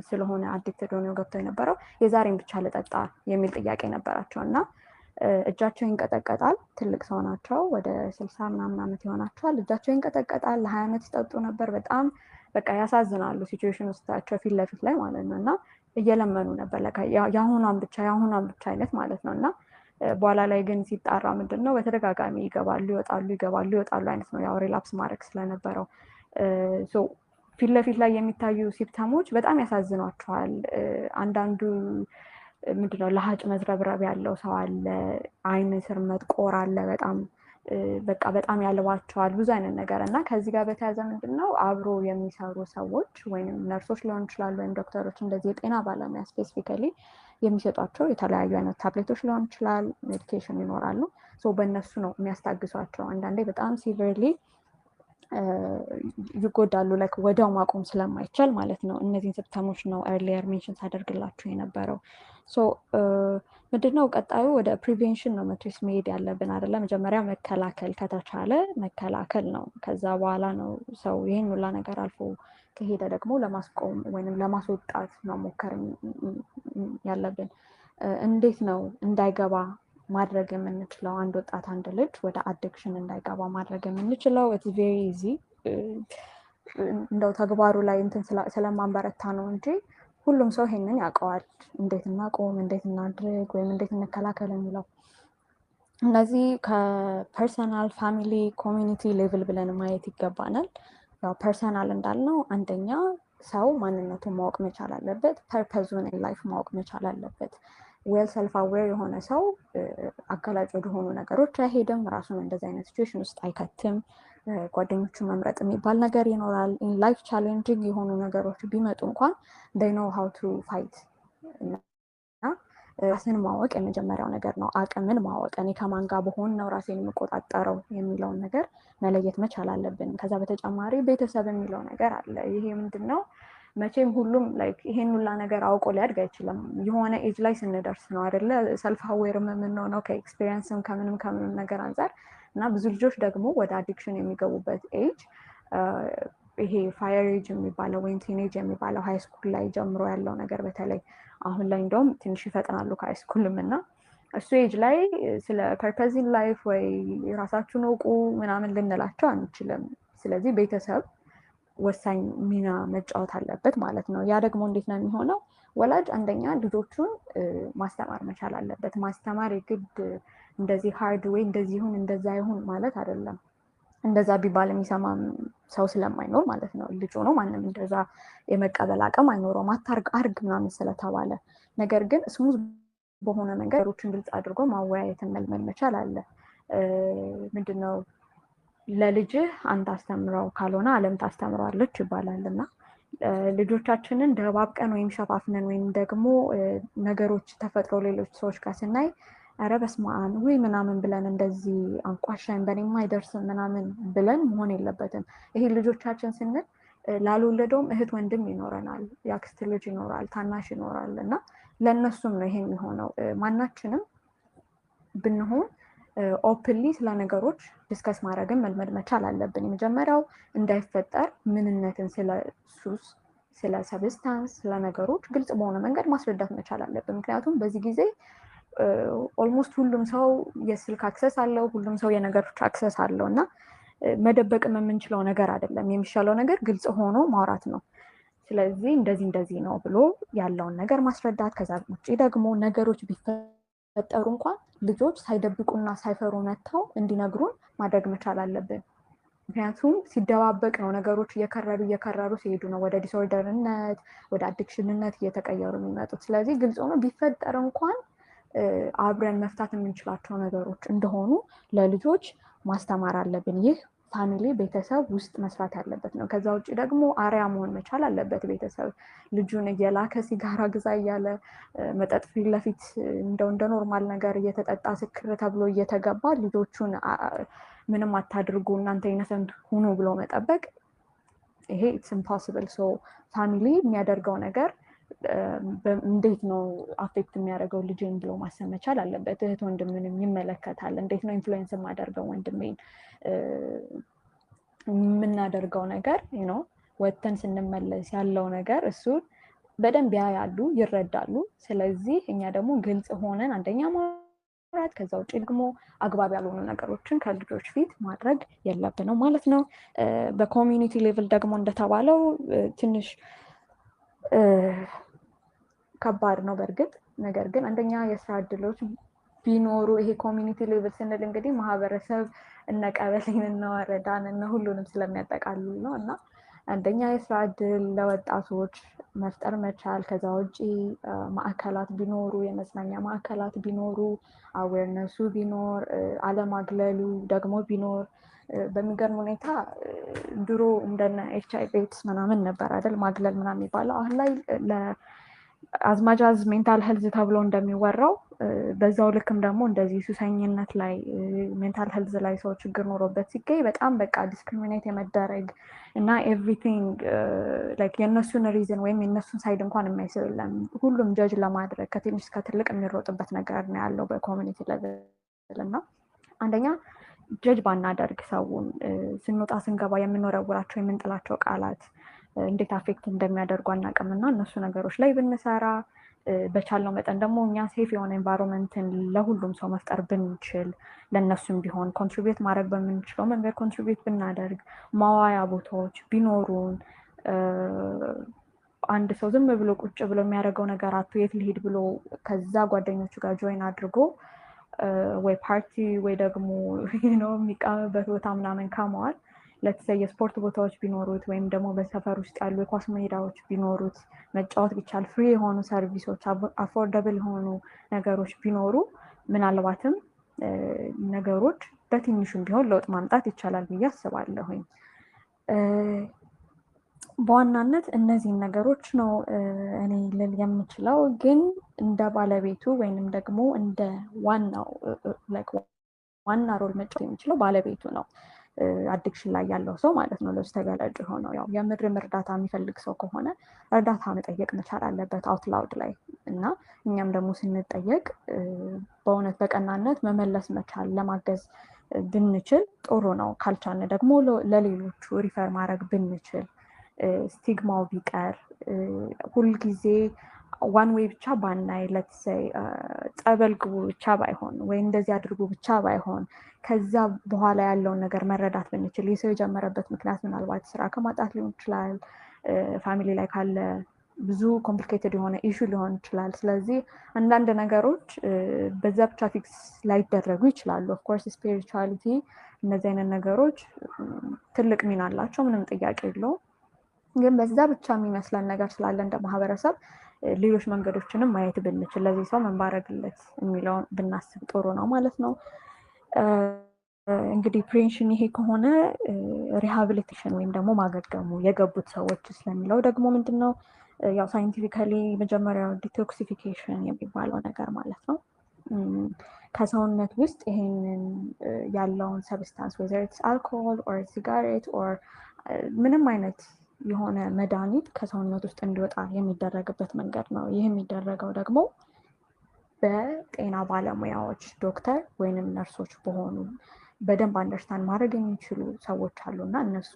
ስለሆነ አዲክትድ ሆነው ገብተው የነበረው የዛሬን ብቻ ልጠጣ የሚል ጥያቄ ነበራቸው እና እጃቸው ይንቀጠቀጣል። ትልቅ ሰው ናቸው፣ ወደ 60 ምናምን ዓመት ይሆናቸዋል። እጃቸው ይንቀጠቀጣል። ለ20 ዓመት ሲጠጡ ነበር። በጣም በቃ ያሳዝናሉ። ሲቹዌሽን ውስጣቸው ፊት ለፊት ላይ ማለት ነው እና እየለመኑ ነበር የአሁኗን ብቻ አይነት ማለት ነው እና በኋላ ላይ ግን ሲጣራ ምንድን ነው በተደጋጋሚ ይገባሉ ይወጣሉ አይነት ነው። ያው ሪላፕስ ማድረግ ስለነበረው ፊት ለፊት ላይ የሚታዩ ሲፕተሞች በጣም ያሳዝኗቸዋል። አንዳንዱ ምንድነው ለሀጭ መዝረብረብ ያለው ሰው አለ፣ አይን ስር መጥቆር አለ፣ በጣም ያልባቸዋል ብዙ አይነት ነገር እና ከዚህ ጋር በተያያዘ ምንድነው አብሮ የሚሰሩ ሰዎች ወይም ነርሶች ሊሆኑ ይችላሉ ወይም ዶክተሮች እንደዚህ የጤና ባለሙያ ስፔሲፊካሊ የሚሰጧቸው የተለያዩ አይነት ታብሌቶች ሊሆን ይችላል፣ ሜዲኬሽን ይኖራሉ። በእነሱ ነው የሚያስታግሷቸው። አንዳንዴ በጣም ሲቪርሊ ይጎዳሉ፣ ወዲያው ማቆም ስለማይቻል ማለት ነው። እነዚህን ሲምፕተሞች ነው ኤርሊየር ሜንሽን ሳደርግላችሁ የነበረው። ምንድነው ቀጣዩ ወደ ፕሪቬንሽን ነው መቼስ መሄድ ያለብን አይደለ? መጀመሪያ መከላከል ከተቻለ መከላከል ነው። ከዛ በኋላ ነው ሰው ይህን ሁላ ነገር አልፎ ከሄደ ደግሞ ለማስቆም ወይም ለማስወጣት መሞከር ያለብን። እንዴት ነው እንዳይገባ ማድረግ የምንችለው? አንድ ወጣት አንድ ልጅ ወደ አዲክሽን እንዳይገባ ማድረግ የምንችለው ኢትስ ቬሪ ኢዚ። እንደው ተግባሩ ላይ እንትን ስለማንበረታ ነው እንጂ ሁሉም ሰው ይሄንን ያውቀዋል። እንዴት እናቆም፣ እንዴት እናድርግ ወይም እንዴት እንከላከል የሚለው እነዚህ ከፐርሰናል ፋሚሊ ኮሚኒቲ ሌቭል ብለን ማየት ይገባናል። ያው ፐርሰናል እንዳልነው አንደኛ ሰው ማንነቱን ማወቅ መቻል አለበት። ፐርፐዙን ላይፍ ማወቅ መቻል አለበት። ዌል ሰልፍ አዌር የሆነ ሰው አጋላጭ ወደሆኑ ነገሮች አይሄድም። ራሱን እንደዚህ አይነት ሲቹዌሽን ውስጥ አይከትም። ጓደኞቹን መምረጥ የሚባል ነገር ይኖራል። ላይፍ ቻሌንጂንግ የሆኑ ነገሮች ቢመጡ እንኳን they know how to fight። እና ራስን ማወቅ የመጀመሪያው ነገር ነው። አቅምን ማወቅ፣ እኔ ከማን ጋር በሆን ነው ራሴን የምቆጣጠረው የሚለውን ነገር መለየት መቻል አለብን። ከዛ በተጨማሪ ቤተሰብ የሚለው ነገር አለ። ይሄ ምንድን ነው? መቼም ሁሉም ይሄን ሁላ ነገር አውቆ ሊያድግ አይችልም። የሆነ ኤጅ ላይ ስንደርስ ነው አይደለ ሰልፍ አዌር የምንሆነው ከኤክስፒሪየንስም ከምንም ነገር አንጻር እና ብዙ ልጆች ደግሞ ወደ አዲክሽን የሚገቡበት ኤጅ ይሄ ፋየር ኤጅ የሚባለው ወይም ቲኔጅ የሚባለው ሃይ ስኩል ላይ ጀምሮ ያለው ነገር በተለይ አሁን ላይ እንደውም ትንሽ ይፈጥናሉ ከሃይ ስኩልም እና እሱ ኤጅ ላይ ስለ ፐርፐዝ ኢን ላይፍ ወይ ራሳችሁን እውቁ ምናምን ልንላቸው አንችልም። ስለዚህ ቤተሰብ ወሳኝ ሚና መጫወት አለበት ማለት ነው። ያ ደግሞ እንዴት ነው የሚሆነው? ወላጅ አንደኛ ልጆቹን ማስተማር መቻል አለበት። ማስተማር የግድ እንደዚህ ሃርድ ወይ እንደዚህ ይሁን እንደዛ ይሁን ማለት አይደለም። እንደዛ ቢባል የሚሰማም ሰው ስለማይኖር ማለት ነው። ልጅ ሆኖ ማንም እንደዛ የመቀበል አቅም አይኖረውም አታርግ አርግ ምናምን ስለተባለ። ነገር ግን ስሙዝ በሆነ መንገዶችን ግልጽ አድርጎ ማወያየትን መልመድ መቻል አለ። ምንድነው ለልጅህ አንተ አስተምረው ካልሆነ ዓለም ታስተምረዋለች ይባላል እና ልጆቻችንን ደባብቀን ወይም ሸፋፍነን ወይም ደግሞ ነገሮች ተፈጥሮ ሌሎች ሰዎች ጋር ስናይ ኧረ በስመ አብ ውይ ምናምን ብለን እንደዚህ አንቋሻኝ በኔማ አይደርስም ምናምን ብለን መሆን የለበትም። ይሄ ልጆቻችን ስንል ላልወለደውም እህት ወንድም ይኖረናል፣ የአክስት ልጅ ይኖራል፣ ታናሽ ይኖራል እና ለእነሱም ነው ይሄ የሚሆነው። ማናችንም ብንሆን ኦፕንሊ ስለ ነገሮች ዲስከስ ማድረግን መልመድ መቻል አለብን። የመጀመሪያው እንዳይፈጠር ምንነትን፣ ስለ ሱስ፣ ስለ ሰብስታንስ፣ ስለ ነገሮች ግልጽ በሆነ መንገድ ማስረዳት መቻል አለብን። ምክንያቱም በዚህ ጊዜ ኦልሞስት ሁሉም ሰው የስልክ አክሰስ አለው፣ ሁሉም ሰው የነገሮች አክሰስ አለው እና መደበቅም የምንችለው ነገር አይደለም። የሚሻለው ነገር ግልጽ ሆኖ ማውራት ነው። ስለዚህ እንደዚህ ነው ብሎ ያለውን ነገር ማስረዳት። ከዛ ውጭ ደግሞ ነገሮች ቢፈጠሩ እንኳን ልጆች ሳይደብቁና ሳይፈሩ መጥተው እንዲነግሩን ማድረግ መቻል አለብን። ምክንያቱም ሲደባበቅ ነው ነገሮች እየከረሩ ሲሄዱ ነው ወደ ዲስኦርደርነት፣ ወደ አዲክሽንነት እየተቀየሩ የሚመጡት። ስለዚህ ግልጽ ሆኖ ቢፈጠር እንኳን አብረን መፍታት የምንችላቸው ነገሮች እንደሆኑ ለልጆች ማስተማር አለብን። ይህ ፋሚሊ ቤተሰብ ውስጥ መስራት ያለበት ነው። ከዛ ውጭ ደግሞ አርያ መሆን መቻል አለበት ቤተሰብ። ልጁን እየላከ ሲጋራ ግዛ እያለ መጠጥ ፊት ለፊት እንደ ኖርማል ነገር እየተጠጣ ስክር ተብሎ እየተገባ ልጆቹን ምንም አታድርጉ እናንተ ኢነሰንት ሁኑ ብሎ መጠበቅ ይሄ ኢትስ ኢምፖሲብል። ሶ ፋሚሊ የሚያደርገው ነገር እንዴት ነው አፌክት የሚያደርገው ልጅን ብሎ ማሰብ መቻል አለበት። እህት ወንድምንም ይመለከታል። እንዴት ነው ኢንፍሉዌንስ የማደርገው ወንድሜን? የምናደርገው ነገር ነው ወጥተን ስንመለስ ያለው ነገር እሱን በደንብ ያያሉ፣ ይረዳሉ። ስለዚህ እኛ ደግሞ ግልጽ ሆነን አንደኛ ማውራት፣ ከዛ ውጭ ደግሞ አግባብ ያልሆኑ ነገሮችን ከልጆች ፊት ማድረግ የለብንም ማለት ነው። በኮሚኒቲ ሌቭል ደግሞ እንደተባለው ትንሽ ከባድ ነው በእርግጥ። ነገር ግን አንደኛ የስራ እድሎች ቢኖሩ፣ ይሄ ኮሚኒቲ ሌቭል ስንል እንግዲህ ማህበረሰብ እነ ቀበሌን እነ ወረዳን እነ ሁሉንም ስለሚያጠቃልል ነው እና አንደኛ የስራ እድል ለወጣቶች መፍጠር መቻል፣ ከዛ ውጭ ማዕከላት ቢኖሩ፣ የመዝናኛ ማዕከላት ቢኖሩ፣ አዌርነሱ ቢኖር፣ አለማግለሉ ደግሞ ቢኖር። በሚገርም ሁኔታ ድሮ እንደነ ኤችአይቪ ኤድስ ምናምን ነበር አይደል ማግለል ምናምን የሚባለው። አሁን ላይ አዝማጃዝ ሜንታል ሄልዝ ተብሎ እንደሚወራው በዛው ልክም ደግሞ እንደዚህ ሱሰኝነት ላይ ሜንታል ሄልዝ ላይ ሰው ችግር ኖሮበት ሲገኝ በጣም በቃ ዲስክሪሚኔት የመደረግ እና ኤቭሪቲንግ ላይክ የእነሱን ሪዝን ወይም የእነሱን ሳይድ እንኳን የማይስብ የለም። ሁሉም ጀጅ ለማድረግ ከትንሽ እስከ ትልቅ የሚሮጥበት ነገር ነው ያለው በኮሚኒቲ ሌቭል እና አንደኛ ጀጅ ባናደርግ ሰውን ስንወጣ ስንገባ የምንወረውራቸው የምንጥላቸው ቃላት እንዴት አፌክት እንደሚያደርጉ አናውቅም እና እነሱ ነገሮች ላይ ብንሰራ በቻለው መጠን ደግሞ እኛ ሴፍ የሆነ ኤንቫይሮንመንትን ለሁሉም ሰው መፍጠር ብንችል ለእነሱም ቢሆን ኮንትሪቢዩት ማድረግ በምንችለው መንገድ ኮንትሪቢዩት ብናደርግ፣ ማዋያ ቦታዎች ቢኖሩን፣ አንድ ሰው ዝም ብሎ ቁጭ ብሎ የሚያደርገው ነገር አቶ የት ልሄድ ብሎ ከዛ ጓደኞቹ ጋር ጆይን አድርጎ ወይ ፓርቲ ወይ ደግሞ የሚቃምበት ቦታ ምናምን ከመዋል ለተሰየ የስፖርት ቦታዎች ቢኖሩት ወይም ደግሞ በሰፈር ውስጥ ያሉ የኳስ ሜዳዎች ቢኖሩት መጫወት ቢቻል ፍሪ የሆኑ ሰርቪሶች አፎርደብል የሆኑ ነገሮች ቢኖሩ ምናልባትም ነገሮች በትንሹም ቢሆን ለውጥ ማምጣት ይቻላል ብዬ አስባለሁኝ። በዋናነት እነዚህን ነገሮች ነው እኔ ልል የምችለው። ግን እንደ ባለቤቱ ወይንም ደግሞ እንደ ዋና ሮል መጫወት የሚችለው ባለቤቱ ነው። አዲክሽን ላይ ያለው ሰው ማለት ነው። ለሱ ተጋላጭ ሆነው ያው የምድርም እርዳታ የሚፈልግ ሰው ከሆነ እርዳታ መጠየቅ መቻል አለበት አውት ላውድ ላይ እና እኛም ደግሞ ስንጠየቅ በእውነት በቀናነት መመለስ መቻል ለማገዝ ብንችል ጥሩ ነው። ካልቻልን ደግሞ ለሌሎቹ ሪፈር ማድረግ ብንችል ስቲግማው ቢቀር ሁልጊዜ ዋን ዌይ ብቻ ባናይ ለትሰይ ጸበል ግቡ ብቻ ባይሆን ወይ እንደዚህ አድርጉ ብቻ ባይሆን ከዛ በኋላ ያለውን ነገር መረዳት ብንችል። የሰው የጀመረበት ምክንያት ምናልባት ስራ ከማጣት ሊሆን ይችላል፣ ፋሚሊ ላይ ካለ ብዙ ኮምፕሊኬትድ የሆነ ኢሹ ሊሆን ይችላል። ስለዚህ አንዳንድ ነገሮች በዛ ብቻ ፊክስ ላይደረጉ ይችላሉ። ኦፍኮርስ ስፒሪቹዋሊቲ እነዚህ አይነት ነገሮች ትልቅ ሚና አላቸው፣ ምንም ጥያቄ የለውም። ግን በዛ ብቻ የሚመስለን ነገር ስላለ እንደ ማህበረሰብ ሌሎች መንገዶችንም ማየት ብንችል ለዚህ ሰው ምን ባረግለት የሚለውን ብናስብ ጥሩ ነው ማለት ነው። እንግዲህ ፕሪቬንሽን ይሄ ከሆነ ሪሃቢሊቴሽን ወይም ደግሞ ማገገሙ የገቡት ሰዎች ስለሚለው ደግሞ ምንድን ነው ያው ሳይንቲፊካሊ መጀመሪያው ዲቶክሲፊኬሽን የሚባለው ነገር ማለት ነው። ከሰውነት ውስጥ ይሄንን ያለውን ሰብስታንስ ወዘር ኢትስ አልኮሆል ኦር ሲጋሬት ኦር ምንም አይነት የሆነ መድኃኒት ከሰውነት ውስጥ እንዲወጣ የሚደረግበት መንገድ ነው። ይህ የሚደረገው ደግሞ በጤና ባለሙያዎች ዶክተር ወይንም ነርሶች በሆኑ በደንብ አንደርስታንድ ማድረግ የሚችሉ ሰዎች አሉና እነሱ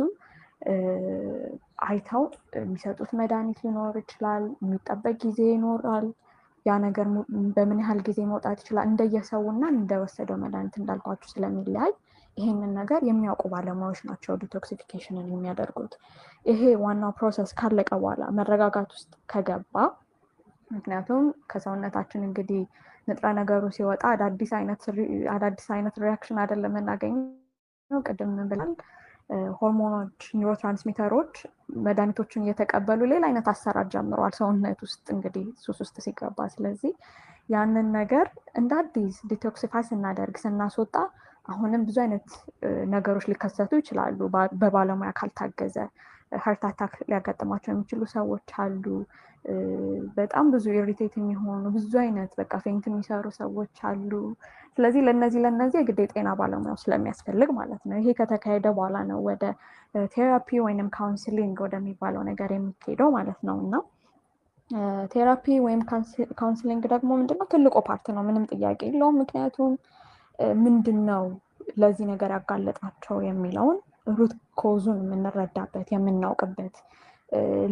አይተው የሚሰጡት መድኃኒት ሊኖር ይችላል። የሚጠበቅ ጊዜ ይኖራል። ያ ነገር በምን ያህል ጊዜ መውጣት ይችላል እንደየሰውና እንደወሰደው መድኃኒት እንዳልኳችሁ ስለሚለያይ ይሄንን ነገር የሚያውቁ ባለሙያዎች ናቸው ዲቶክሲፊኬሽንን የሚያደርጉት። ይሄ ዋናው ፕሮሰስ ካለቀ በኋላ መረጋጋት ውስጥ ከገባ ምክንያቱም ከሰውነታችን እንግዲህ ንጥረ ነገሩ ሲወጣ አዳዲስ አይነት ሪያክሽን አይደለም የምናገኘው። ቅድም ምን ብላል ሆርሞኖች፣ ኒውሮትራንስሚተሮች መድኃኒቶችን እየተቀበሉ ሌላ አይነት አሰራር ጀምረዋል ሰውነት ውስጥ እንግዲህ ሱስ ውስጥ ሲገባ። ስለዚህ ያንን ነገር እንደ አዲስ ዲቶክሲፋይ ስናደርግ ስናስወጣ አሁንም ብዙ አይነት ነገሮች ሊከሰቱ ይችላሉ በባለሙያ ካልታገዘ። ሀርት አታክ ሊያጋጥማቸው የሚችሉ ሰዎች አሉ። በጣም ብዙ ኢሪቴት የሚሆኑ ብዙ አይነት በቃ ፌንት የሚሰሩ ሰዎች አሉ። ስለዚህ ለነዚህ የግድ የጤና ባለሙያው ስለሚያስፈልግ ማለት ነው። ይሄ ከተካሄደ በኋላ ነው ወደ ቴራፒ ወይንም ካውንስሊንግ ወደሚባለው ነገር የሚካሄደው ማለት ነው። እና ቴራፒ ወይም ካውንስሊንግ ደግሞ ምንድነው ትልቁ ፓርት ነው፣ ምንም ጥያቄ የለውም። ምክንያቱም ምንድን ነው ለዚህ ነገር ያጋለጣቸው የሚለውን ሩት ኮዙን የምንረዳበት የምናውቅበት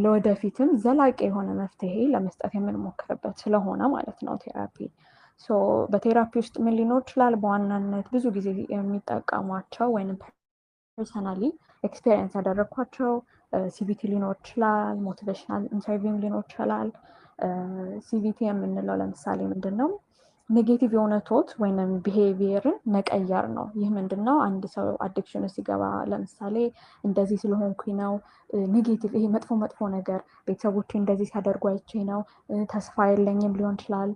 ለወደፊትም ዘላቂ የሆነ መፍትሄ ለመስጠት የምንሞክርበት ስለሆነ ማለት ነው ቴራፒ። በቴራፒ ውስጥ ምን ሊኖር ይችላል? በዋናነት ብዙ ጊዜ የሚጠቀሟቸው ወይም ፐርሰናሊ ኤክስፔሪየንስ ያደረግኳቸው ሲቪቲ ሊኖር ይችላል፣ ሞቲቬሽናል ኢንተርቪው ሊኖር ይችላል። ሲቪቲ የምንለው ለምሳሌ ምንድን ነው ኔጌቲቭ የሆነ ቶት ወይም ቢሄቪየርን መቀየር ነው። ይህ ምንድን ነው አንድ ሰው አዲክሽን ሲገባ ለምሳሌ እንደዚህ ስለሆንኩኝ ነው ኔጌቲቭ፣ ይሄ መጥፎ ነገር ቤተሰቦቼ እንደዚህ ሲያደርጉ አይቼ ነው፣ ተስፋ የለኝም ሊሆን ይችላል፣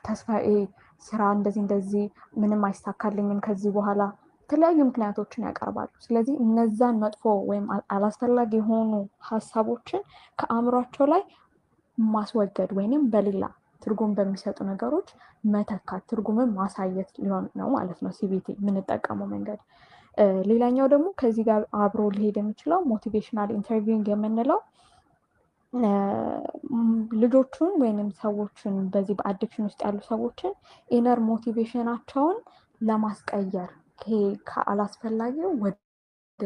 ተስፋ ስራ እንደዚህ ምንም አይሳካልኝም ከዚህ በኋላ፣ የተለያዩ ምክንያቶችን ያቀርባሉ። ስለዚህ እነዛን መጥፎ ወይም አላስፈላጊ የሆኑ ሀሳቦችን ከአእምሯቸው ላይ ማስወገድ ወይንም በሌላ ትርጉም በሚሰጡ ነገሮች መተካት፣ ትርጉምን ማሳየት ሊሆን ነው ማለት ነው ሲቪቲ የምንጠቀመው መንገድ። ሌላኛው ደግሞ ከዚህ ጋር አብሮ ሊሄድ የሚችለው ሞቲቬሽናል ኢንተርቪውንግ የምንለው ልጆቹን ወይንም ሰዎችን በዚህ በአዲክሽን ውስጥ ያሉ ሰዎችን ኢነር ሞቲቬሽናቸውን ለማስቀየር ከአላስፈላጊው ወደ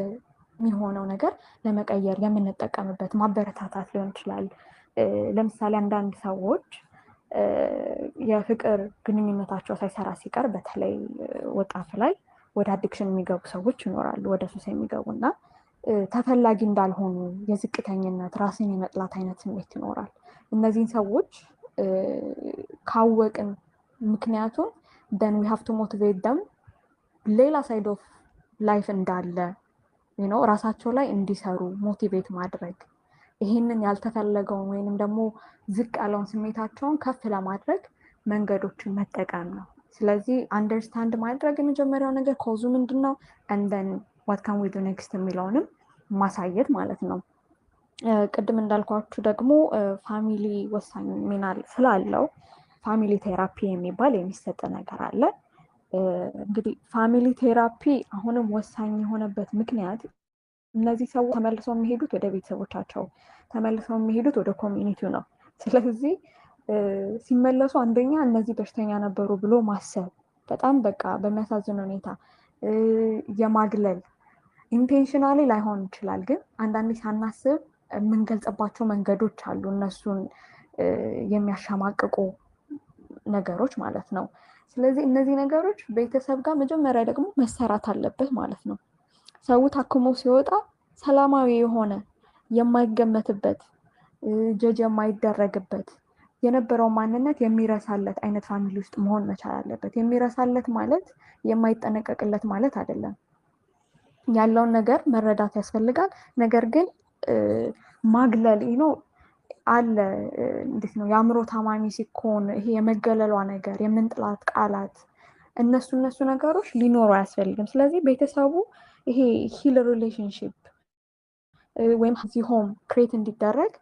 የሚሆነው ነገር ለመቀየር የምንጠቀምበት ማበረታታት ሊሆን ይችላል። ለምሳሌ አንዳንድ ሰዎች የፍቅር ግንኙነታቸው ሳይሰራ ሲቀር በተለይ ወጣት ላይ ወደ አዲክሽን የሚገቡ ሰዎች ይኖራሉ፣ ወደ ሱስ የሚገቡና ተፈላጊ እንዳልሆኑ የዝቅተኝነት ራስን የመጥላት አይነት ስሜት ይኖራል። እነዚህን ሰዎች ካወቅን ምክንያቱም then we have to motivate them ሌላ ሳይድ ኦፍ ላይፍ እንዳለ ራሳቸው ላይ እንዲሰሩ ሞቲቬት ማድረግ፣ ይሄንን ያልተፈለገውን ወይንም ደግሞ ዝቅ ያለውን ስሜታቸውን ከፍ ለማድረግ መንገዶችን መጠቀም ነው። ስለዚህ አንደርስታንድ ማድረግ የመጀመሪያው ነገር ኮዙ ምንድን ነው and then what can we do next የሚለውንም ማሳየት ማለት ነው። ቅድም እንዳልኳችሁ ደግሞ ፋሚሊ ወሳኝ ሚና ስላለው ፋሚሊ ቴራፒ የሚባል የሚሰጥ ነገር አለ። እንግዲህ ፋሚሊ ቴራፒ አሁንም ወሳኝ የሆነበት ምክንያት እነዚህ ሰዎች ተመልሰው የሚሄዱት ወደ ቤተሰቦቻቸው፣ ተመልሰው የሚሄዱት ወደ ኮሚኒቲው ነው። ስለዚህ ሲመለሱ አንደኛ እነዚህ በሽተኛ ነበሩ ብሎ ማሰብ በጣም በቃ በሚያሳዝን ሁኔታ የማግለል ኢንቴንሽናሊ ላይሆን ይችላል፣ ግን አንዳንዴ ሳናስብ የምንገልጽባቸው መንገዶች አሉ፣ እነሱን የሚያሸማቅቁ ነገሮች ማለት ነው። ስለዚህ እነዚህ ነገሮች ቤተሰብ ጋር መጀመሪያ ደግሞ መሰራት አለበት ማለት ነው። ሰው ታክሞ ሲወጣ ሰላማዊ የሆነ የማይገመትበት ጀጅ የማይደረግበት የነበረው ማንነት የሚረሳለት አይነት ፋሚሊ ውስጥ መሆን መቻል አለበት። የሚረሳለት ማለት የማይጠነቀቅለት ማለት አይደለም። ያለውን ነገር መረዳት ያስፈልጋል። ነገር ግን ማግለል ነው አለ። እንዴት ነው የአእምሮ ታማሚ ሲኮን ይሄ የመገለሏ ነገር፣ የምንጥላት ቃላት፣ እነሱ ነገሮች ሊኖሩ አያስፈልግም። ስለዚህ ቤተሰቡ ይሄ ሂል ሪሌሽንሽፕ ወይም ሆም ክሬት እንዲደረግ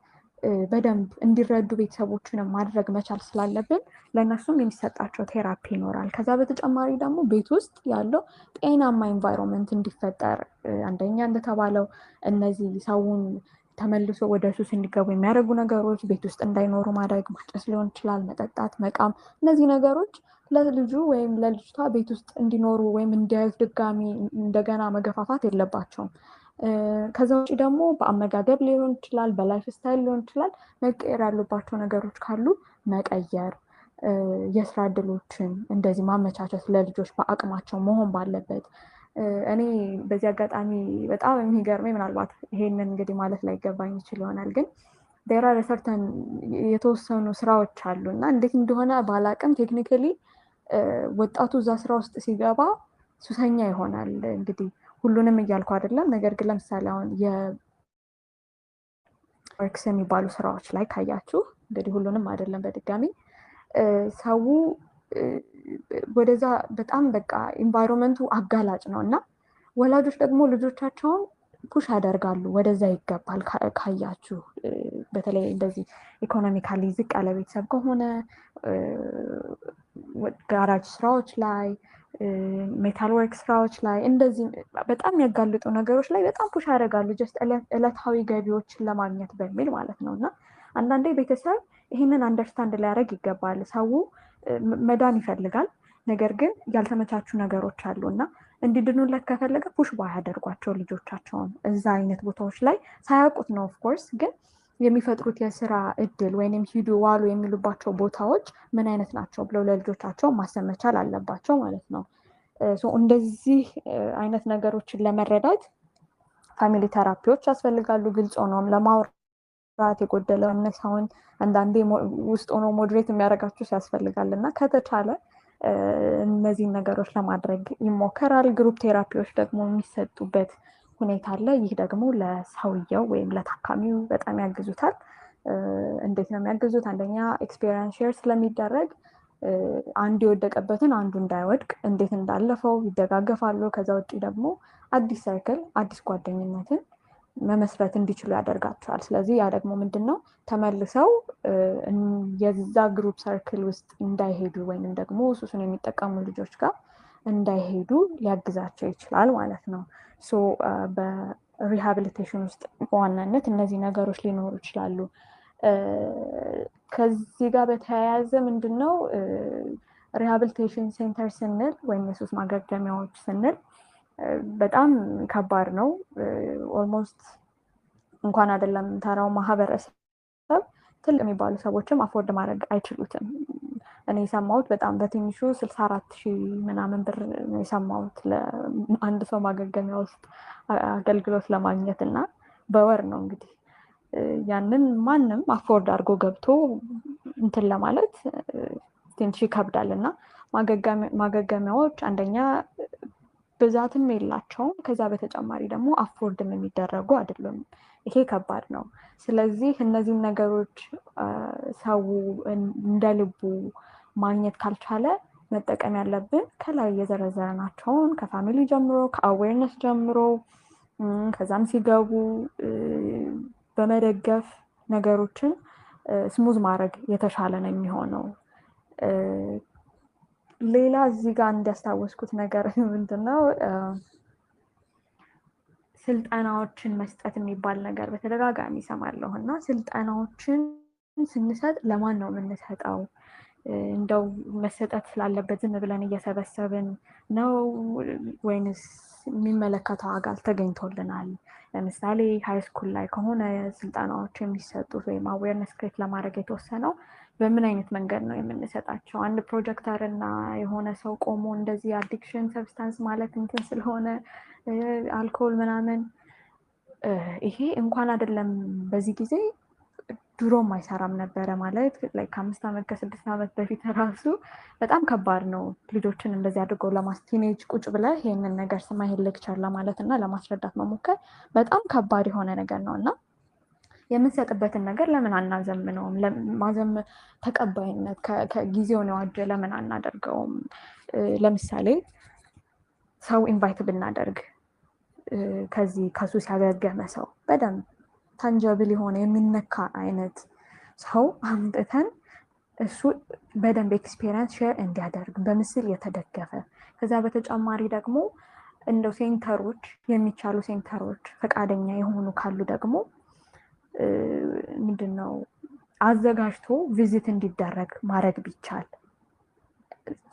በደንብ እንዲረዱ ቤተሰቦችንም ማድረግ መቻል ስላለብን ለእነሱም የሚሰጣቸው ቴራፒ ይኖራል። ከዛ በተጨማሪ ደግሞ ቤት ውስጥ ያለው ጤናማ ኤንቫይሮንመንት እንዲፈጠር አንደኛ እንደተባለው እነዚህ ሰውን ተመልሶ ወደ ሱስ እንዲገቡ የሚያደርጉ ነገሮች ቤት ውስጥ እንዳይኖሩ ማድረግ፣ ማጨስ ሊሆን ይችላል፣ መጠጣት፣ መቃም፣ እነዚህ ነገሮች ለልጁ ወይም ለልጅቷ ቤት ውስጥ እንዲኖሩ ወይም እንዲያዩት ድጋሚ እንደገና መገፋፋት የለባቸውም። ከዛ ውጭ ደግሞ በአመጋገብ ሊሆን ይችላል፣ በላይፍ ስታይል ሊሆን ይችላል፣ መቀየር ያሉባቸው ነገሮች ካሉ መቀየር፣ የስራ እድሎችን እንደዚህ ማመቻቸት ለልጆች በአቅማቸው መሆን ባለበት። እኔ በዚህ አጋጣሚ በጣም የሚገርመኝ ምናልባት ይሄንን እንግዲህ ማለት ላይ ገባኝ ይችል ይሆናል፣ ግን ዴራ ሰርተን የተወሰኑ ስራዎች አሉ እና እንዴት እንደሆነ ባላቅም ቴክኒካሊ ወጣቱ እዛ ስራ ውስጥ ሲገባ ሱሰኛ ይሆናል። እንግዲህ ሁሉንም እያልኩ አይደለም፣ ነገር ግን ለምሳሌ አሁን የወርክስ የሚባሉ ስራዎች ላይ ካያችሁ እንግዲህ ሁሉንም አይደለም፣ በድጋሚ ሰው ወደዛ በጣም በቃ ኢንቫይሮንመንቱ አጋላጭ ነው እና ወላጆች ደግሞ ልጆቻቸውን ፑሽ ያደርጋሉ ወደዛ ይገባል። ካያችሁ በተለይ እንደዚህ ኢኮኖሚካሊ ዝቅ ያለ ቤተሰብ ከሆነ ጋራጅ ስራዎች ላይ፣ ሜታል ወርክ ስራዎች ላይ እንደዚህ በጣም የሚያጋልጡ ነገሮች ላይ በጣም ፑሽ ያደርጋሉ፣ ጀስት ዕለታዊ ገቢዎችን ለማግኘት በሚል ማለት ነው። እና አንዳንዴ ቤተሰብ ይህንን አንደርስታንድ ሊያደርግ ይገባል። ሰው መዳን ይፈልጋል፣ ነገር ግን ያልተመቻቹ ነገሮች አሉ እና እንዲድኑለት ከፈለገ ፑሽ ባያደርጓቸው ልጆቻቸውን እዛ አይነት ቦታዎች ላይ ሳያውቁት ነው ኦፍኮርስ፣ ግን የሚፈጥሩት የስራ እድል ወይም ሂዱ ዋሉ የሚሉባቸው ቦታዎች ምን አይነት ናቸው ብለው ለልጆቻቸው ማሰብ መቻል አለባቸው ማለት ነው። እንደዚህ አይነት ነገሮችን ለመረዳት ፋሚሊ ተራፒዎች ያስፈልጋሉ። ግልጽ ሆኖም ለማውራት የጎደለው እነሳውን አንዳንዴ ውስጥ ሆኖ ሞዴሬት የሚያደርጋችሁ ያስፈልጋል እና ከተቻለ እነዚህን ነገሮች ለማድረግ ይሞከራል። ግሩፕ ቴራፒዎች ደግሞ የሚሰጡበት ሁኔታ አለ። ይህ ደግሞ ለሰውየው ወይም ለታካሚው በጣም ያግዙታል። እንዴት ነው የሚያግዙት? አንደኛ ኤክስፔሪንስ ሼር ስለሚደረግ አንዱ የወደቀበትን አንዱ እንዳይወድቅ እንዴት እንዳለፈው ይደጋገፋሉ። ከዛ ውጭ ደግሞ አዲስ ሰርክል አዲስ ጓደኝነትን መመስረት እንዲችሉ ያደርጋቸዋል። ስለዚህ ያ ደግሞ ምንድን ነው ተመልሰው የዛ ግሩፕ ሰርክል ውስጥ እንዳይሄዱ ወይም ደግሞ ሱሱን የሚጠቀሙ ልጆች ጋር እንዳይሄዱ ሊያግዛቸው ይችላል ማለት ነው። በሪሃቢሊቴሽን ውስጥ በዋናነት እነዚህ ነገሮች ሊኖሩ ይችላሉ። ከዚህ ጋር በተያያዘ ምንድነው ሪሃቢሊቴሽን ሴንተር ስንል ወይም የሱስ ማገገሚያዎች ስንል በጣም ከባድ ነው። ኦልሞስት እንኳን አይደለም ተራው ማህበረሰብ ትልቅ የሚባሉ ሰዎችም አፎርድ ማድረግ አይችሉትም። እኔ የሰማሁት በጣም በትንሹ 64,000 ምናምን ብር ነው የሰማሁት ለአንድ ሰው ማገገሚያ ውስጥ አገልግሎት ለማግኘት እና በወር ነው እንግዲህ ያንን ማንም አፎርድ አድርጎ ገብቶ እንትን ለማለት ትንሽ ይከብዳል እና ማገገሚያዎች አንደኛ ብዛትም የላቸውም። ከዛ በተጨማሪ ደግሞ አፎርድም የሚደረጉ አይደሉም። ይሄ ከባድ ነው። ስለዚህ እነዚህን ነገሮች ሰው እንደ ልቡ ማግኘት ካልቻለ መጠቀም ያለብን ከላይ የዘረዘርናቸውን ከፋሚሊ ጀምሮ ከአዌርነስ ጀምሮ ከዛም ሲገቡ በመደገፍ ነገሮችን ስሙዝ ማድረግ የተሻለ ነው የሚሆነው። ሌላ እዚህ ጋር እንዲያስታወስኩት ነገር ምንድነው ስልጠናዎችን መስጠት የሚባል ነገር በተደጋጋሚ ይሰማለሁ እና ስልጠናዎችን ስንሰጥ ለማን ነው የምንሰጠው? እንደው መሰጠት ስላለበት ዝም ብለን እየሰበሰብን ነው ወይንስ የሚመለከተው አካል ተገኝቶልናል? ለምሳሌ ሃይ ስኩል ላይ ከሆነ ስልጠናዎች የሚሰጡት ወይም አዌርነስ ክሬት ለማድረግ የተወሰነው በምን አይነት መንገድ ነው የምንሰጣቸው? አንድ ፕሮጀክተር እና የሆነ ሰው ቆሞ እንደዚህ አዲክሽን ሰብስታንስ ማለት እንትን ስለሆነ አልኮል ምናምን ይሄ እንኳን አይደለም በዚህ ጊዜ ድሮም አይሰራም ነበረ ማለት ከ5 ዓመት ከ6 ዓመት በፊት ራሱ በጣም ከባድ ነው ልጆችን እንደዚህ አድርገው ቲኔጅ ቁጭ ብለህ ይሄንን ነገር ስማ ይሄን ሌክቸር ለማለት እና ለማስረዳት መሞከር በጣም ከባድ የሆነ ነገር ነው እና የምንሰጥበትን ነገር ለምን አናዘምነውም? ማዘም ተቀባይነት ከጊዜውን የዋጀ ለምን አናደርገውም? ለምሳሌ ሰው ኢንቫይት ብናደርግ ከዚህ ከሱስ ያገገመ ሰው በደንብ ታንጀብል የሆነ የሚነካ አይነት ሰው አምጥተን እሱ በደንብ ኤክስፔሪንስ ሼር እንዲያደርግ በምስል የተደገፈ ከዛ በተጨማሪ ደግሞ እንደው ሴንተሮች የሚቻሉ ሴንተሮች ፈቃደኛ የሆኑ ካሉ ደግሞ ምንድነው አዘጋጅቶ ቪዚት እንዲደረግ ማድረግ ቢቻል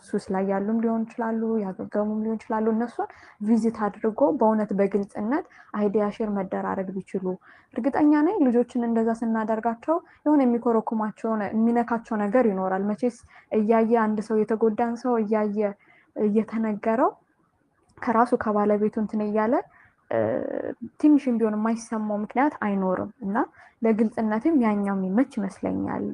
ሱስ ላይ ያሉም ሊሆን ይችላሉ ያገገሙም ሊሆን ይችላሉ እነሱን ቪዚት አድርጎ በእውነት በግልጽነት አይዲያ ሼር መደራረግ ቢችሉ እርግጠኛ ነኝ ልጆችን እንደዛ ስናደርጋቸው የሆነ የሚኮረኩማቸው የሚነካቸው ነገር ይኖራል መቼስ እያየ አንድ ሰው የተጎዳን ሰው እያየ እየተነገረው ከራሱ ከባለቤቱ እንትን እያለ ትንሽም ቢሆን የማይሰማው ምክንያት አይኖርም እና ለግልጽነትም ያኛው የሚመች ይመስለኛል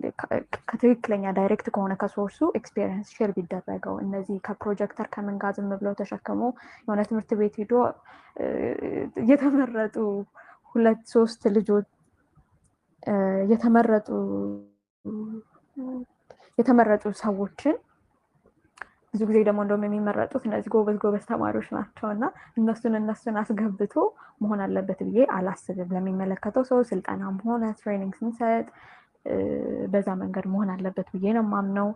ከትክክለኛ ዳይሬክት ከሆነ ከሶርሱ ኤክስፔሪንስ ሼር ቢደረገው እነዚህ ከፕሮጀክተር ከምን ጋር ዝም ብለው ተሸክሞ የሆነ ትምህርት ቤት ሄዶ የተመረጡ 2-3 ልጆች የተመረጡ ሰዎችን ብዙ ጊዜ ደግሞ እንደውም የሚመረጡት እነዚህ ጎበዝ ተማሪዎች ናቸው እና እነሱን አስገብቶ መሆን አለበት ብዬ አላስብም። ለሚመለከተው ሰው ስልጠናም ሆነ ትሬኒንግ ስንሰጥ በዛ መንገድ መሆን አለበት ብዬ ነው የማምነው።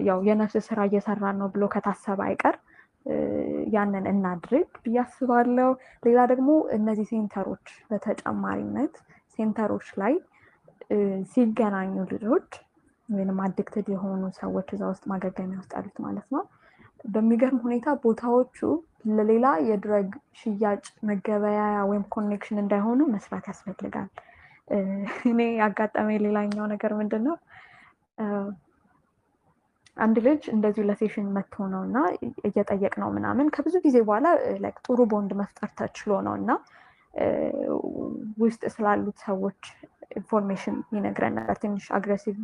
ያው የነፍስ ስራ እየሰራን ነው ብሎ ከታሰበ አይቀር ያንን እናድርግ ብዬ አስባለሁ። ሌላ ደግሞ እነዚህ ሴንተሮች በተጨማሪነት ሴንተሮች ላይ ሲገናኙ ልጆች ወይንም አዲክትድ የሆኑ ሰዎች እዛ ውስጥ ማገገሚያ ውስጥ ያሉት ማለት ነው። በሚገርም ሁኔታ ቦታዎቹ ለሌላ የድረግ ሽያጭ መገበያያ ወይም ኮኔክሽን እንዳይሆኑ መስራት ያስፈልጋል። እኔ ያጋጠመኝ ሌላኛው ነገር ምንድነው አንድ ልጅ እንደዚሁ ለሴሽን መጥቶ ነው እና እየጠየቅ ነው ምናምን ከብዙ ጊዜ በኋላ ጥሩ ቦንድ መፍጠር ተችሎ ነው እና ውስጥ ስላሉት ሰዎች ኢንፎርሜሽን ይነግረን ነበር። ትንሽ አግሬሲቭ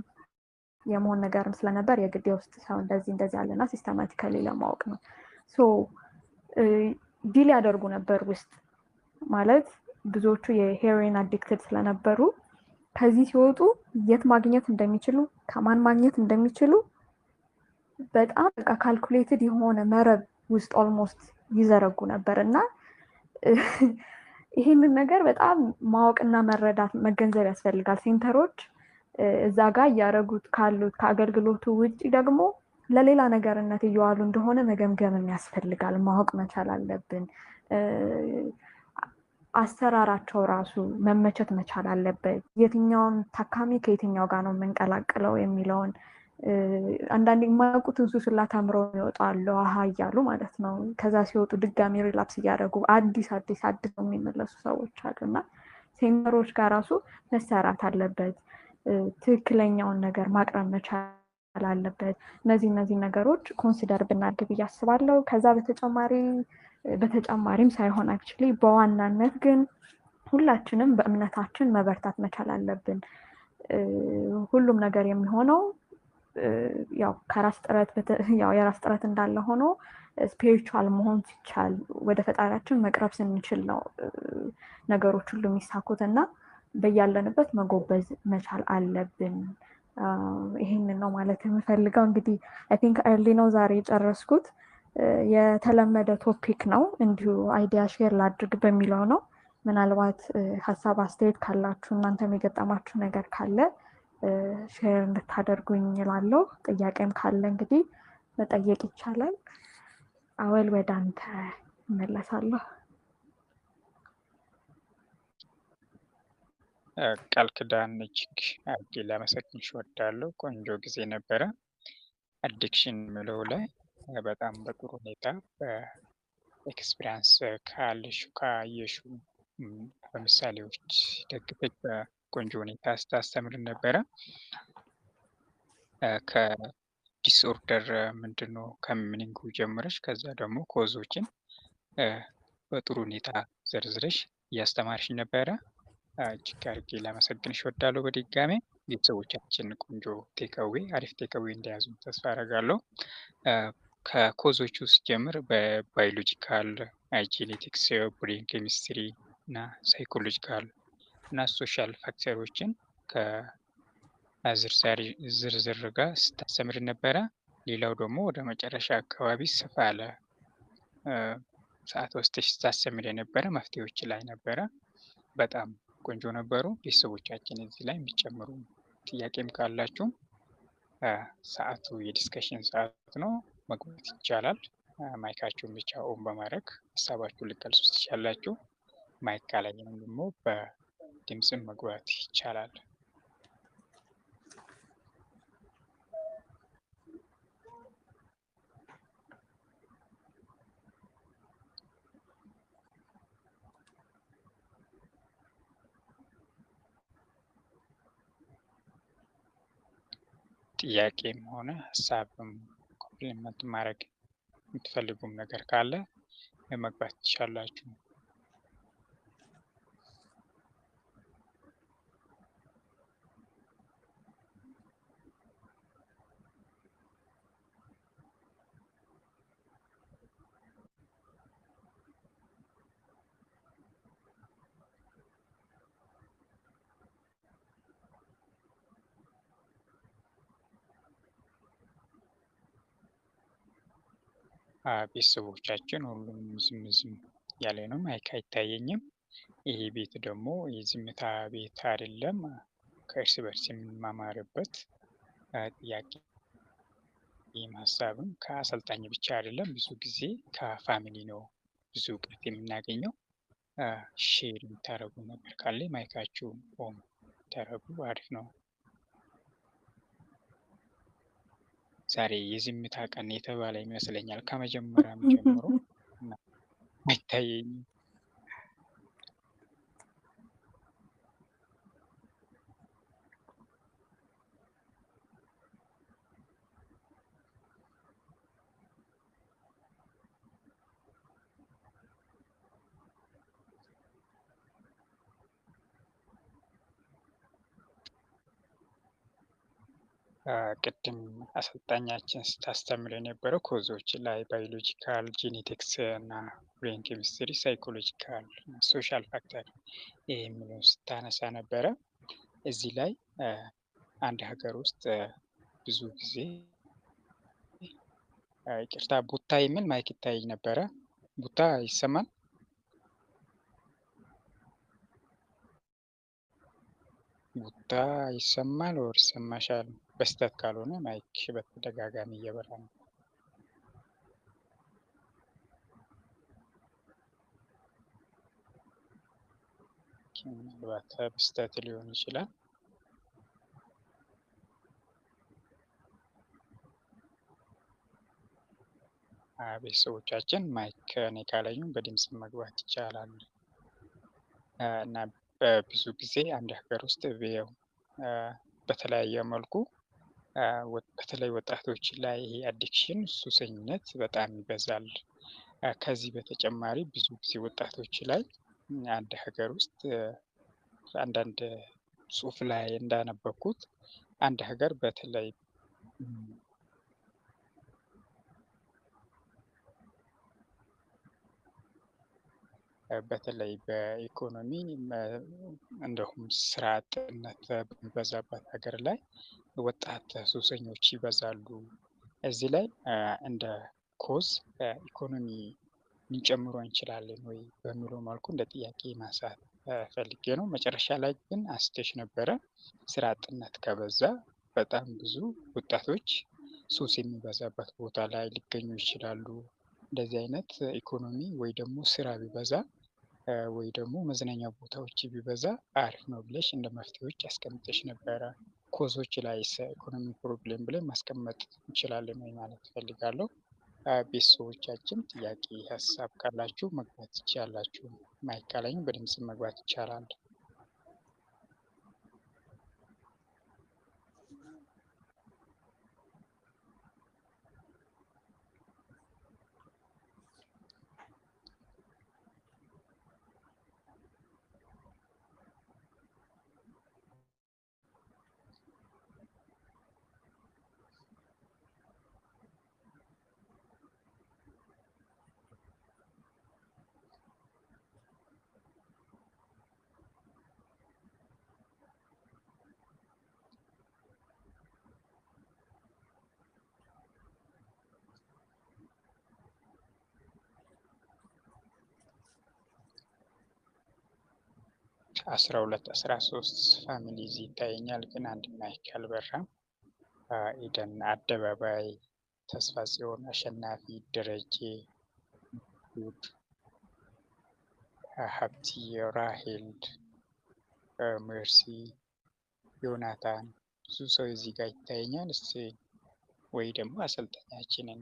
የመሆን ነገርም ስለነበር የግድ ውስጥ ሰው እንደዚህ አለና ሲስተማቲካሊ ለማወቅ ነው። ዲል ያደርጉ ነበር ውስጥ ማለት ብዙዎቹ የሄሮይን አዲክትድ ስለነበሩ ከዚህ ሲወጡ የት ማግኘት እንደሚችሉ ከማን ማግኘት እንደሚችሉ በጣም ካልኩሌትድ የሆነ መረብ ውስጥ ኦልሞስት ይዘረጉ ነበር እና ይሄንን ነገር በጣም ማወቅና መረዳት መገንዘብ ያስፈልጋል። ሴንተሮች እዛ ጋር እያደረጉት ካሉት ከአገልግሎቱ ውጪ ደግሞ ለሌላ ነገርነት እየዋሉ እንደሆነ መገምገም ያስፈልጋል። ማወቅ መቻል አለብን። አሰራራቸው ራሱ መመቸት መቻል አለበት። የትኛውን ታካሚ ከየትኛው ጋር ነው የምንቀላቅለው የሚለውን አንዳንዴ የማያውቁትን ሱስ ሁላ ተምረው ይወጣሉ እያሉ ማለት ነው። ከዛ ሲወጡ ድጋሚ ሪላፕስ እያደረጉ አዲስ የሚመለሱ ሰዎች አሉ እና ሴንተሮች ጋር ራሱ መሰራት አለበት። ትክክለኛውን ነገር ማቅረብ መቻል አለበት። እነዚህ ነገሮች ኮንሲደር ብናደርግ ብዬ አስባለሁ። ከዛ በተጨማሪም ሳይሆን አክቹሊ በዋናነት ግን ሁላችንም በእምነታችን መበርታት መቻል አለብን። ሁሉም ነገር የሚሆነው ያው የራስ ጥረት እንዳለ ሆኖ ስፒሪቹዋል መሆን ሲቻል ወደ ፈጣሪያችን መቅረብ ስንችል ነው ነገሮች ሁሉ የሚሳኩት እና በያለንበት መጎበዝ መቻል አለብን። ይሄንን ነው ማለት የምፈልገው። እንግዲህ አይ ቲንክ ኤርሊ ነው ዛሬ የጨረስኩት። የተለመደ ቶፒክ ነው እንዲሁ አይዲያ ሼር ላድርግ በሚለው ነው። ምናልባት ሀሳብ አስተያየት ካላችሁ እናንተም የገጠማችሁ ነገር ካለ ሼር እንድታደርጉኝ እላለሁ። ጥያቄም ካለ እንግዲህ መጠየቅ ይቻላል። አወል ወደ አንተ እመለሳለሁ። ቃል ኪዳን እጅግ አድርጌ ላመሰግንሽ እወዳለሁ። ቆንጆ ጊዜ ነበረ። አዲክሽን ምለው ላይ በጣም በጥሩ ሁኔታ በኤክስፒሪንስ ካየሹ በምሳሌዎች ደግፈች በቆንጆ ሁኔታ ስታስተምርን ነበረ። ከዲስኦርደር ምንድነው ከሚኒንጉ ጀምረሽ ከዛ ደግሞ ኮዞችን በጥሩ ሁኔታ ዘርዝረሽ እያስተማርሽ ነበረ። እጅግ አድርጌ ላመሰግንሽ እወዳለሁ በድጋሜ። ቤተሰቦቻችን ቆንጆ ቴክአዌ አሪፍ ቴክአዌ እንደያዙ ተስፋ አደርጋለሁ። ከኮዞቹ ስጀምር በባዮሎጂካል፣ ጄኔቲክስ፣ ብሬን ኬሚስትሪ እና ሳይኮሎጂካል እና ሶሻል ፋክተሮችን ዝርዝር ጋር ስታስተምር ነበረ። ሌላው ደግሞ ወደ መጨረሻ አካባቢ ሰፋ ያለ ሰዓት ወስደሽ ስታስተምር የነበረ መፍትሄዎች ላይ ነበረ። በጣም ቆንጆ ነበሩ። ቤተሰቦቻችን እዚህ ላይ የሚጨምሩ ጥያቄም ካላችሁ ሰዓቱ የዲስከሽን ሰዓት ነው፣ መግባት ይቻላል። ማይካችሁን ብቻ ኦን በማድረግ ሀሳባችሁን ልትገልጹ ትችላላችሁ። ማይክ ካላየንም ደግሞ በድምፅም መግባት ይቻላል። ጥያቄም ሆነ ሀሳብም ኮምፕሊመንት ማድረግ የምትፈልጉም ነገር ካለ መግባት ትችላላችሁ። ቤተሰቦቻችን ሁሉም ዝም ያለ ነው፣ ማይክ አይታየኝም። ይሄ ቤት ደግሞ የዝምታ ቤት አይደለም፣ ከእርስ በርስ የምንማማርበት ጥያቄ ሀሳብም ከአሰልጣኝ ብቻ አይደለም፣ ብዙ ጊዜ ከፋሚሊ ነው ብዙ እውቀት የምናገኘው። ሼር የምታደርጉ ነገር ካለ ማይካችሁ ኦን ታደርጉ አሪፍ ነው። ዛሬ የዝምታ ቀን የተባለ ይመስለኛል ከመጀመሪያም ጀምሮ አይታየኝም። ቅድም አሰልጣኛችን ስታስተምር የነበረው ኮዞች ላይ ባዮሎጂካል፣ ጄኔቲክስ እና ብሬን ኬሚስትሪ፣ ሳይኮሎጂካል፣ ሶሻል ፋክተር የሚለው ስታነሳ ነበረ። እዚህ ላይ አንድ ሀገር ውስጥ ብዙ ጊዜ ይቅርታ ቡታ የሚል ማይክ ይታይ ነበረ። ቡታ ይሰማል? ቡታ ይሰማል ወር ይሰማሻል? በስተት ካልሆነ ማይክ በተደጋጋሚ እየበራ ነው። ምናልባት በስተት ሊሆን ይችላል። ቤተሰቦቻችን ማይክ እኔ ካላዩ በድምፅ መግባት ይቻላል እና በብዙ ጊዜ አንድ ሀገር ውስጥ በተለያየ መልኩ በተለይ ወጣቶች ላይ ይሄ አዲክሽን ሱሰኝነት በጣም ይበዛል። ከዚህ በተጨማሪ ብዙ ጊዜ ወጣቶች ላይ አንድ ሀገር ውስጥ አንዳንድ ጽሑፍ ላይ እንዳነበብኩት አንድ ሀገር በተለይ በኢኮኖሚ እንዲሁም ስራ አጥነት በሚበዛበት ሀገር ላይ ወጣት ሱሰኞች ይበዛሉ። እዚህ ላይ እንደ ኮዝ ኢኮኖሚ ልንጨምሮ እንችላለን ወይ በሚለው መልኩ እንደ ጥያቄ ማንሳት ፈልጌ ነው። መጨረሻ ላይ ግን አንስተሽ ነበረ ስራ አጥነት ከበዛ በጣም ብዙ ወጣቶች ሱስ የሚበዛበት ቦታ ላይ ሊገኙ ይችላሉ። እንደዚህ አይነት ኢኮኖሚ ወይ ደግሞ ስራ ቢበዛ ወይ ደግሞ መዝናኛ ቦታዎች ቢበዛ አሪፍ ነው ብለሽ እንደ መፍትሄዎች ያስቀምጠሽ ነበረ። ኮዞች ላይ ኢኮኖሚ ፕሮብሌም ብለን ማስቀመጥ እንችላለን ወይ ማለት እፈልጋለሁ። ቤተሰቦቻችን ጥያቄ ሀሳብ ካላችሁ መግባት ትችላላችሁ። ማይክ ካላችሁ በድምፅ መግባት ይቻላል። 12 13 ፋሚሊ እዚህ ይታየኛል፣ ግን አንድ ማይክ አልበራም። ኢደን አደባባይ፣ ተስፋ ጽዮን፣ አሸናፊ፣ ደረጀ፣ ውድ፣ ሀብቲ፣ ራሄል፣ ሜርሲ፣ ዮናታን፣ ብዙ ሰው እዚህ ጋር ይታየኛል። እስቲ ወይ ደግሞ አሰልጣኛችንን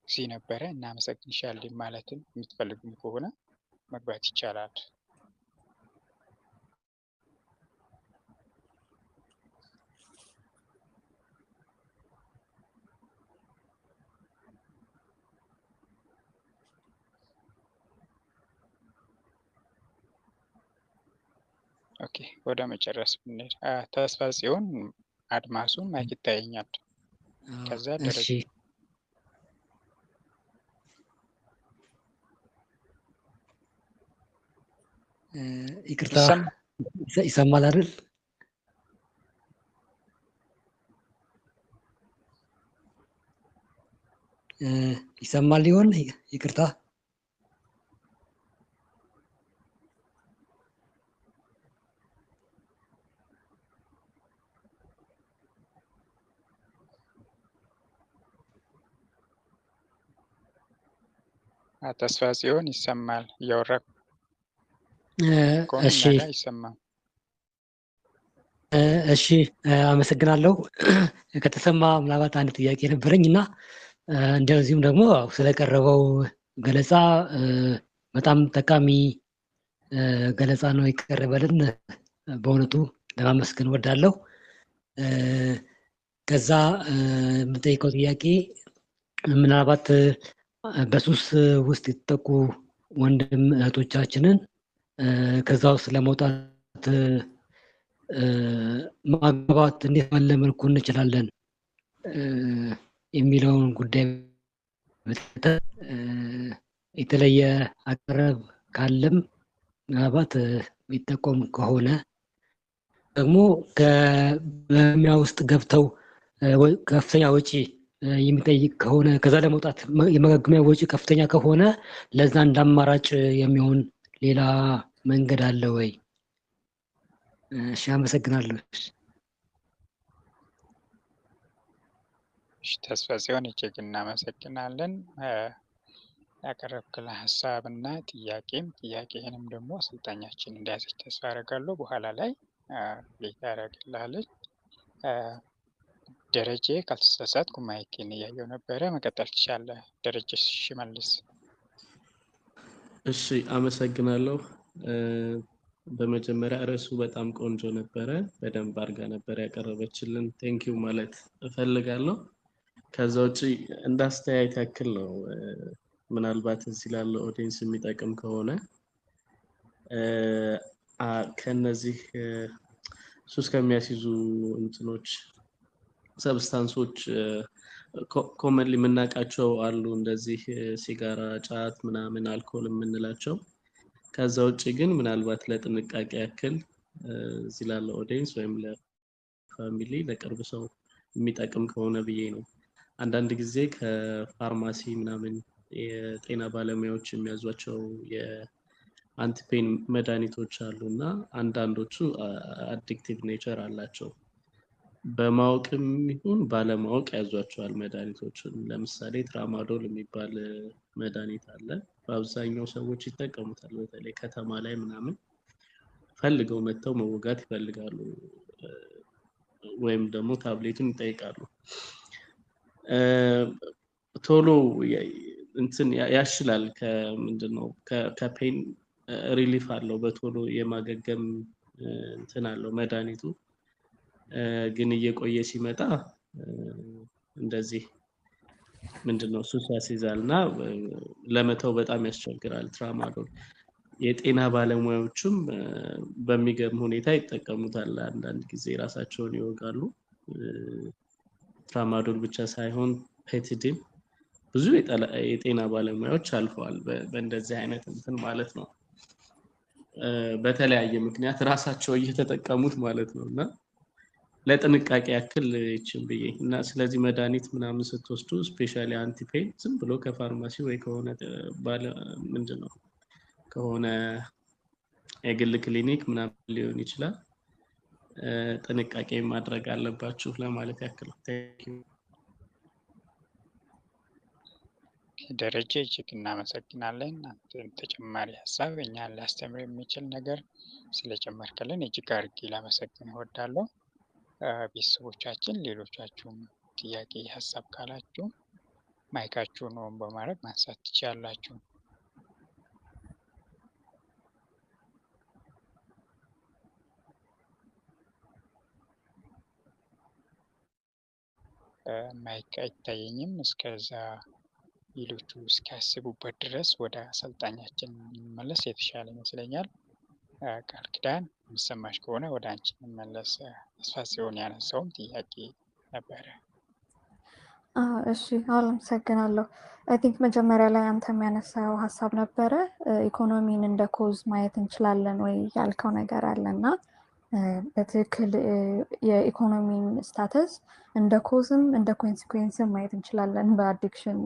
እዚህ ነበረ እናመሰግንሻለን ማለትም የምትፈልጉም ከሆነ መግባት ይቻላል። ኦኬ፣ ወደ መጨረስ ብንሄድ ተስፋ ጽዮን፣ አድማሱን ማይክ ይታየኛል። ከዛ ደረጃ ይቅርታ ይሰማል አይደል? ይሰማል ሊሆን ይቅርታ ተስፋ ጽዮን ይሰማል። እያወራ እሺ ይሰማል። እሺ አመሰግናለሁ። ከተሰማ ምናልባት አንድ ጥያቄ ነበረኝ እና እንደዚሁም ደግሞ ስለቀረበው ገለጻ በጣም ጠቃሚ ገለጻ ነው የቀረበልን። በእውነቱ ለማመስገን ወዳለሁ። ከዛ የምጠይቀው ጥያቄ ምናልባት በሱስ ውስጥ የተጠቁ ወንድም እህቶቻችንን ከዛ ውስጥ ለመውጣት ማግባት እንዴት ባለ መልኩ እንችላለን የሚለውን ጉዳይ የተለየ አቀረብ ካለም ምናልባት ቢጠቆም ከሆነ ደግሞ በሚያ ውስጥ ገብተው ከፍተኛ ወጪ የሚጠይቅ ከሆነ ከዛ ለመውጣት የመገገሚያ ወጪ ከፍተኛ ከሆነ ለዛ እንዳማራጭ የሚሆን ሌላ መንገድ አለ ወይ? እሺ አመሰግናለሁ። ተስፋ ጽዮን እጅግ እናመሰግናለን። ያቀረብክልን ሀሳብና ጥያቄህንም ደግሞ አሰልጣኛችን እንደያዘች ተስፋ አደርጋለሁ። በኋላ ላይ ሌታ ያደርግልሃለች። ደረጀ ካልተሳሳትኩ ማይኬን እያየው ነበረ፣ መቀጠል ትችላለህ። ደረጀ ሽመልስ። እሺ አመሰግናለሁ። በመጀመሪያ ርዕሱ በጣም ቆንጆ ነበረ፣ በደንብ አድርጋ ነበር ያቀረበችልን። ቴንኪው ማለት እፈልጋለሁ። ከዛ ውጪ እንዳስተያየት ያክል ነው፣ ምናልባት እዚህ ላለው ኦዲየንስ የሚጠቅም ከሆነ ከነዚህ ሱስ ከሚያስይዙ እንትኖች ሰብስታንሶች ኮመንሊ የምናውቃቸው አሉ፣ እንደዚህ ሲጋራ፣ ጫት ምናምን አልኮል የምንላቸው። ከዛ ውጪ ግን ምናልባት ለጥንቃቄ ያክል እዚህ ላለው ኦዲየንስ ወይም ለፋሚሊ ለቅርብ ሰው የሚጠቅም ከሆነ ብዬ ነው። አንዳንድ ጊዜ ከፋርማሲ ምናምን የጤና ባለሙያዎች የሚያዟቸው የአንቲፔን መድኃኒቶች አሉ እና አንዳንዶቹ አዲክቲቭ ኔቸር አላቸው። በማወቅም ይሁን ባለማወቅ ያዟቸዋል መድኃኒቶችን። ለምሳሌ ትራማዶል የሚባል መድኃኒት አለ። በአብዛኛው ሰዎች ይጠቀሙታል። በተለይ ከተማ ላይ ምናምን ፈልገው መጥተው መወጋት ይፈልጋሉ፣ ወይም ደግሞ ታብሌቱን ይጠይቃሉ። ቶሎ እንትን ያሽላል፣ ከምንድነው ከፔን ሪሊፍ አለው፣ በቶሎ የማገገም እንትን አለው መድኃኒቱ። ግን እየቆየ ሲመጣ እንደዚህ ምንድነው ሱስ ያስይዛልና ለመተው በጣም ያስቸግራል። ትራማዶል የጤና ባለሙያዎችም በሚገርም ሁኔታ ይጠቀሙታል። አንዳንድ ጊዜ ራሳቸውን ይወጋሉ። ትራማዶል ብቻ ሳይሆን ፔቲዲን ብዙ የጤና ባለሙያዎች አልፈዋል በእንደዚህ አይነት እንትን ማለት ነው፣ በተለያየ ምክንያት ራሳቸው እየተጠቀሙት ማለት ነው። እና ለጥንቃቄ ያክል ይችም ብዬ እና ስለዚህ መድኃኒት ምናምን ስትወስዱ ስፔሻሊ አንቲፔን ዝም ብሎ ከፋርማሲ ወይ ከሆነ ባለ ምንድነው ከሆነ የግል ክሊኒክ ምናምን ሊሆን ይችላል ጥንቃቄ ማድረግ አለባችሁ ለማለት ያክል። ደረጀ እጅግ እናመሰግናለን። አንተም ተጨማሪ ሀሳብ እኛን ሊያስተምር የሚችል ነገር ስለጨመርክልን እጅግ አድርጌ ላመሰግን እወዳለሁ። ቤተሰቦቻችን ሌሎቻችሁም ጥያቄ ሀሳብ ካላችሁ ማይካችሁን ኦን በማድረግ ማንሳት ትችላላችሁ። ማይክ አይታየኝም። እስከዛ ሌሎቹ እስኪያስቡበት ድረስ ወደ አሰልጣኛችን እንመለስ የተሻለ ይመስለኛል። ቃል ኪዳን የሚሰማሽ ከሆነ ወደ አንቺ እንመለስ። አስፋሲዮን ያነሳውም ጥያቄ ነበረ። እሺ አመሰግናለሁ። አይ ቲንክ መጀመሪያ ላይ አንተ የሚያነሳው ሀሳብ ነበረ ኢኮኖሚን እንደ ኮዝ ማየት እንችላለን ወይ ያልከው ነገር አለና በትክክል የኢኮኖሚን ስታተስ እንደ ኮዝም እንደ ኮንሲኩዌንስም ማየት እንችላለን በአዲክሽን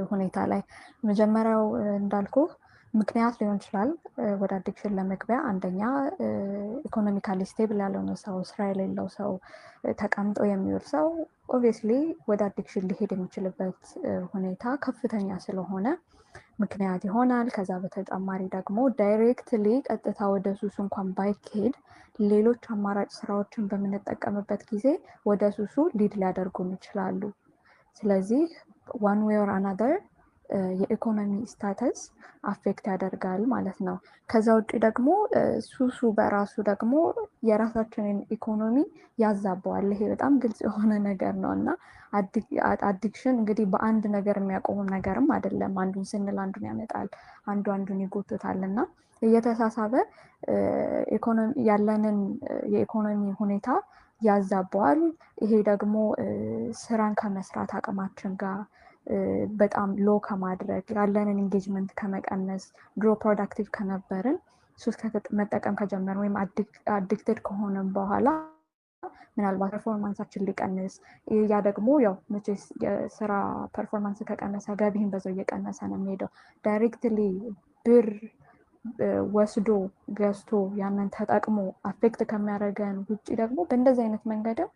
ሁኔታ ላይ። መጀመሪያው እንዳልኩ ምክንያት ሊሆን ይችላል ወደ አዲክሽን ለመግቢያ። አንደኛ ኢኮኖሚካሊ ስቴብል ያልሆነ ሰው፣ ስራ የሌለው ሰው፣ ተቀምጦ የሚውል ሰው ኦብቪየስሊ ወደ አዲክሽን ሊሄድ የሚችልበት ሁኔታ ከፍተኛ ስለሆነ ምክንያት ይሆናል። ከዛ በተጨማሪ ደግሞ ዳይሬክትሊ ቀጥታ ወደ ሱሱ እንኳን ባይኬድ ሌሎች አማራጭ ስራዎችን በምንጠቀምበት ጊዜ ወደ ሱሱ ሊድ ሊያደርጉን ይችላሉ። ስለዚህ ዋን ዌይ ኦር አናዘር የኢኮኖሚ ስታተስ አፌክት ያደርጋል ማለት ነው። ከዛ ውጭ ደግሞ ሱሱ በራሱ ደግሞ የራሳችንን ኢኮኖሚ ያዛባዋል። ይሄ በጣም ግልጽ የሆነ ነገር ነው እና አዲክሽን እንግዲህ በአንድ ነገር የሚያቆም ነገርም አይደለም። አንዱን ስንል አንዱን ያመጣል፣ አንዱን ይጎትታል እና እየተሳሳበ ያለንን የኢኮኖሚ ሁኔታ ያዛባዋል። ይሄ ደግሞ ስራን ከመስራት አቅማችን ጋር በጣም ሎ ከማድረግ ያለንን ኢንጌጅመንት ከመቀነስ ድሮ ፕሮዳክቲቭ ከነበርን ሱስ መጠቀም ከጀመርን ወይም አዲክትድ ከሆነም በኋላ ምናልባት ፐርፎርማንሳችን ሊቀንስ ያ ደግሞ ያው መቼስ የስራ ፐርፎርማንስ ከቀነሰ ገቢህን በዛው እየቀነሰ ነው የሚሄደው። ዳይሬክትሊ ብር ወስዶ ገዝቶ ያንን ተጠቅሞ አፌክት ከሚያደርገን ውጭ ደግሞ በእንደዚህ አይነት መንገድም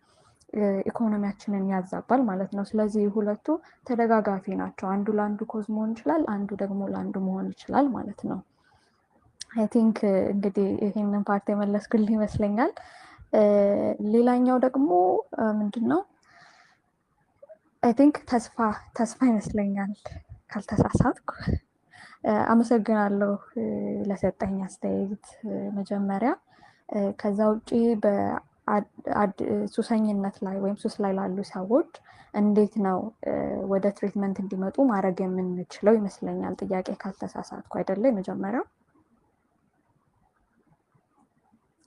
ኢኮኖሚያችንን ያዛባል ማለት ነው። ስለዚህ ሁለቱ ተደጋጋፊ ናቸው። አንዱ ለአንዱ ኮዝ መሆን ይችላል፣ አንዱ ደግሞ ለአንዱ መሆን ይችላል ማለት ነው። አይ ቲንክ እንግዲህ ይሄንን ፓርት የመለስኩልህ ይመስለኛል። ሌላኛው ደግሞ ምንድን ነው? አይ ቲንክ ተስፋ ይመስለኛል ካልተሳሳትኩ። አመሰግናለሁ ለሰጠኝ አስተያየት መጀመሪያ። ከዛ ውጭ ሱሰኝነት ላይ ወይም ሱስ ላይ ላሉ ሰዎች እንዴት ነው ወደ ትሪትመንት እንዲመጡ ማድረግ የምንችለው ይመስለኛል። ጥያቄ ካልተሳሳትኩ አይደለ? የመጀመሪያው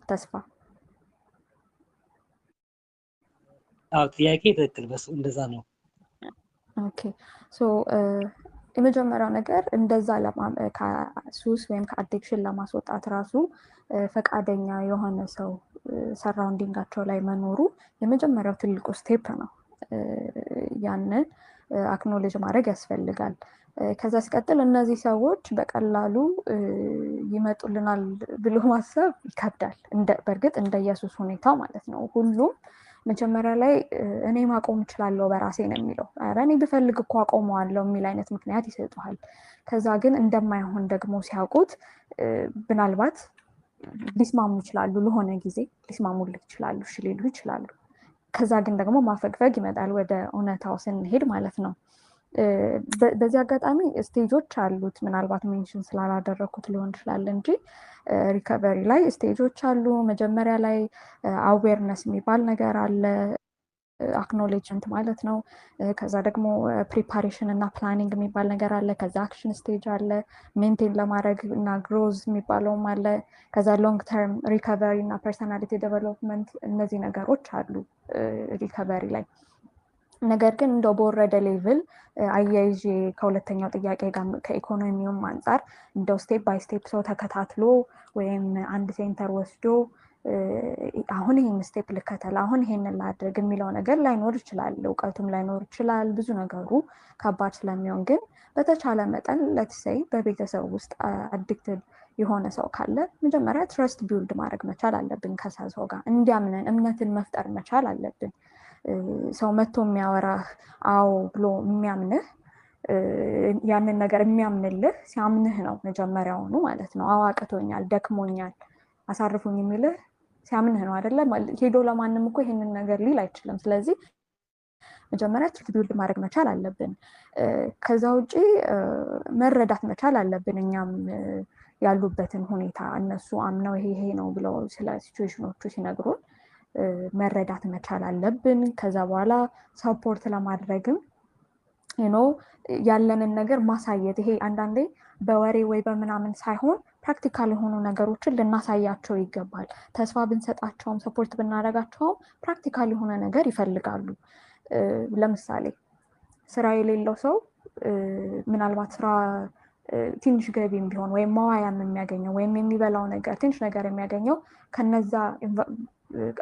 ተስፋ። ጥያቄ ትክክል፣ በሱ እንደዛ ነው። ኦኬ ሶ የመጀመሪያው ነገር እንደዛ ከሱስ ወይም ከአዲክሽን ለማስወጣት ራሱ ፈቃደኛ የሆነ ሰው ሰራውንዲንጋቸው ላይ መኖሩ የመጀመሪያው ትልቁ ስቴፕ ነው። ያንን አክኖሌጅ ማድረግ ያስፈልጋል። ከዛ ሲቀጥል እነዚህ ሰዎች በቀላሉ ይመጡልናል ብሎ ማሰብ ይከብዳል። በእርግጥ እንደየሱስ ሁኔታው ማለት ነው። ሁሉም መጀመሪያ ላይ እኔ ማቆም እችላለሁ በራሴ ነው የሚለው። ኧረ እኔ ብፈልግ እኮ አቆመዋለሁ የሚል አይነት ምክንያት ይሰጡሃል። ከዛ ግን እንደማይሆን ደግሞ ሲያውቁት ምናልባት ሊስማሙ ይችላሉ፣ ለሆነ ጊዜ ሊስማሙልህ ይችላሉ፣ እሺ ሊሉ ይችላሉ። ከዛ ግን ደግሞ ማፈግፈግ ይመጣል ወደ እውነታው ስንሄድ ማለት ነው። በዚህ አጋጣሚ ስቴጆች አሉት። ምናልባት ሜንሽን ስላላደረኩት ሊሆን ይችላል እንጂ ሪከቨሪ ላይ ስቴጆች አሉ። መጀመሪያ ላይ አዌርነስ የሚባል ነገር አለ፣ አክኖሌጅመንት ማለት ነው። ከዛ ደግሞ ፕሪፓሬሽን እና ፕላኒንግ የሚባል ነገር አለ። ከዛ አክሽን ስቴጅ አለ፣ ሜንቴን ለማድረግ እና ግሮዝ የሚባለውም አለ። ከዛ ሎንግ ተርም ሪከቨሪ እና ፐርሰናሊቲ ዴቨሎፕመንት፣ እነዚህ ነገሮች አሉ ሪከቨሪ ላይ። ነገር ግን እንደው በወረደ ሌቭል አያይዤ ከሁለተኛው ጥያቄ ጋር ከኢኮኖሚውም አንጻር እንደው ስቴፕ ባይ ስቴፕ ሰው ተከታትሎ ወይም አንድ ሴንተር ወስዶ አሁን ይሄን ስቴፕ ልከተል፣ አሁን ይሄንን ላድርግ የሚለው ነገር ላይኖር ይችላል። እውቀቱም ላይኖር ይችላል። ብዙ ነገሩ ከባድ ስለሚሆን ግን በተቻለ መጠን ለትሰይ በቤተሰብ ውስጥ አዲክትድ የሆነ ሰው ካለ መጀመሪያ ትረስት ቢውልድ ማድረግ መቻል አለብን። ከዛ ሰው ጋር እንዲያምነን እምነትን መፍጠር መቻል አለብን። ሰው መጥቶ የሚያወራህ አዎ ብሎ የሚያምንህ ያንን ነገር የሚያምንልህ ሲያምንህ ነው መጀመሪያውኑ ማለት ነው። አዎ አቅቶኛል፣ ደክሞኛል፣ አሳርፉኝ የሚልህ ሲያምንህ ነው አይደለም። ሄዶ ለማንም እኮ ይሄንን ነገር ሊል አይችልም። ስለዚህ መጀመሪያ ትሪት ቢልድ ማድረግ መቻል አለብን። ከዛ ውጪ መረዳት መቻል አለብን። እኛም ያሉበትን ሁኔታ እነሱ አምነው ይሄ ነው ብለው ስለ ሲቹዌሽኖቹ ሲነግሩን መረዳት መቻል አለብን። ከዛ በኋላ ሰፖርት ለማድረግም ያለንን ነገር ማሳየት፣ ይሄ አንዳንዴ በወሬ ወይ በምናምን ሳይሆን ፕራክቲካል የሆኑ ነገሮችን ልናሳያቸው ይገባል። ተስፋ ብንሰጣቸውም ሰፖርት ብናደርጋቸውም ፕራክቲካል የሆነ ነገር ይፈልጋሉ። ለምሳሌ ስራ የሌለው ሰው ምናልባት ስራ ትንሽ ገቢም ቢሆን ወይም መዋያም የሚያገኘው ወይም የሚበላው ነገር ትንሽ ነገር የሚያገኘው ከነዛ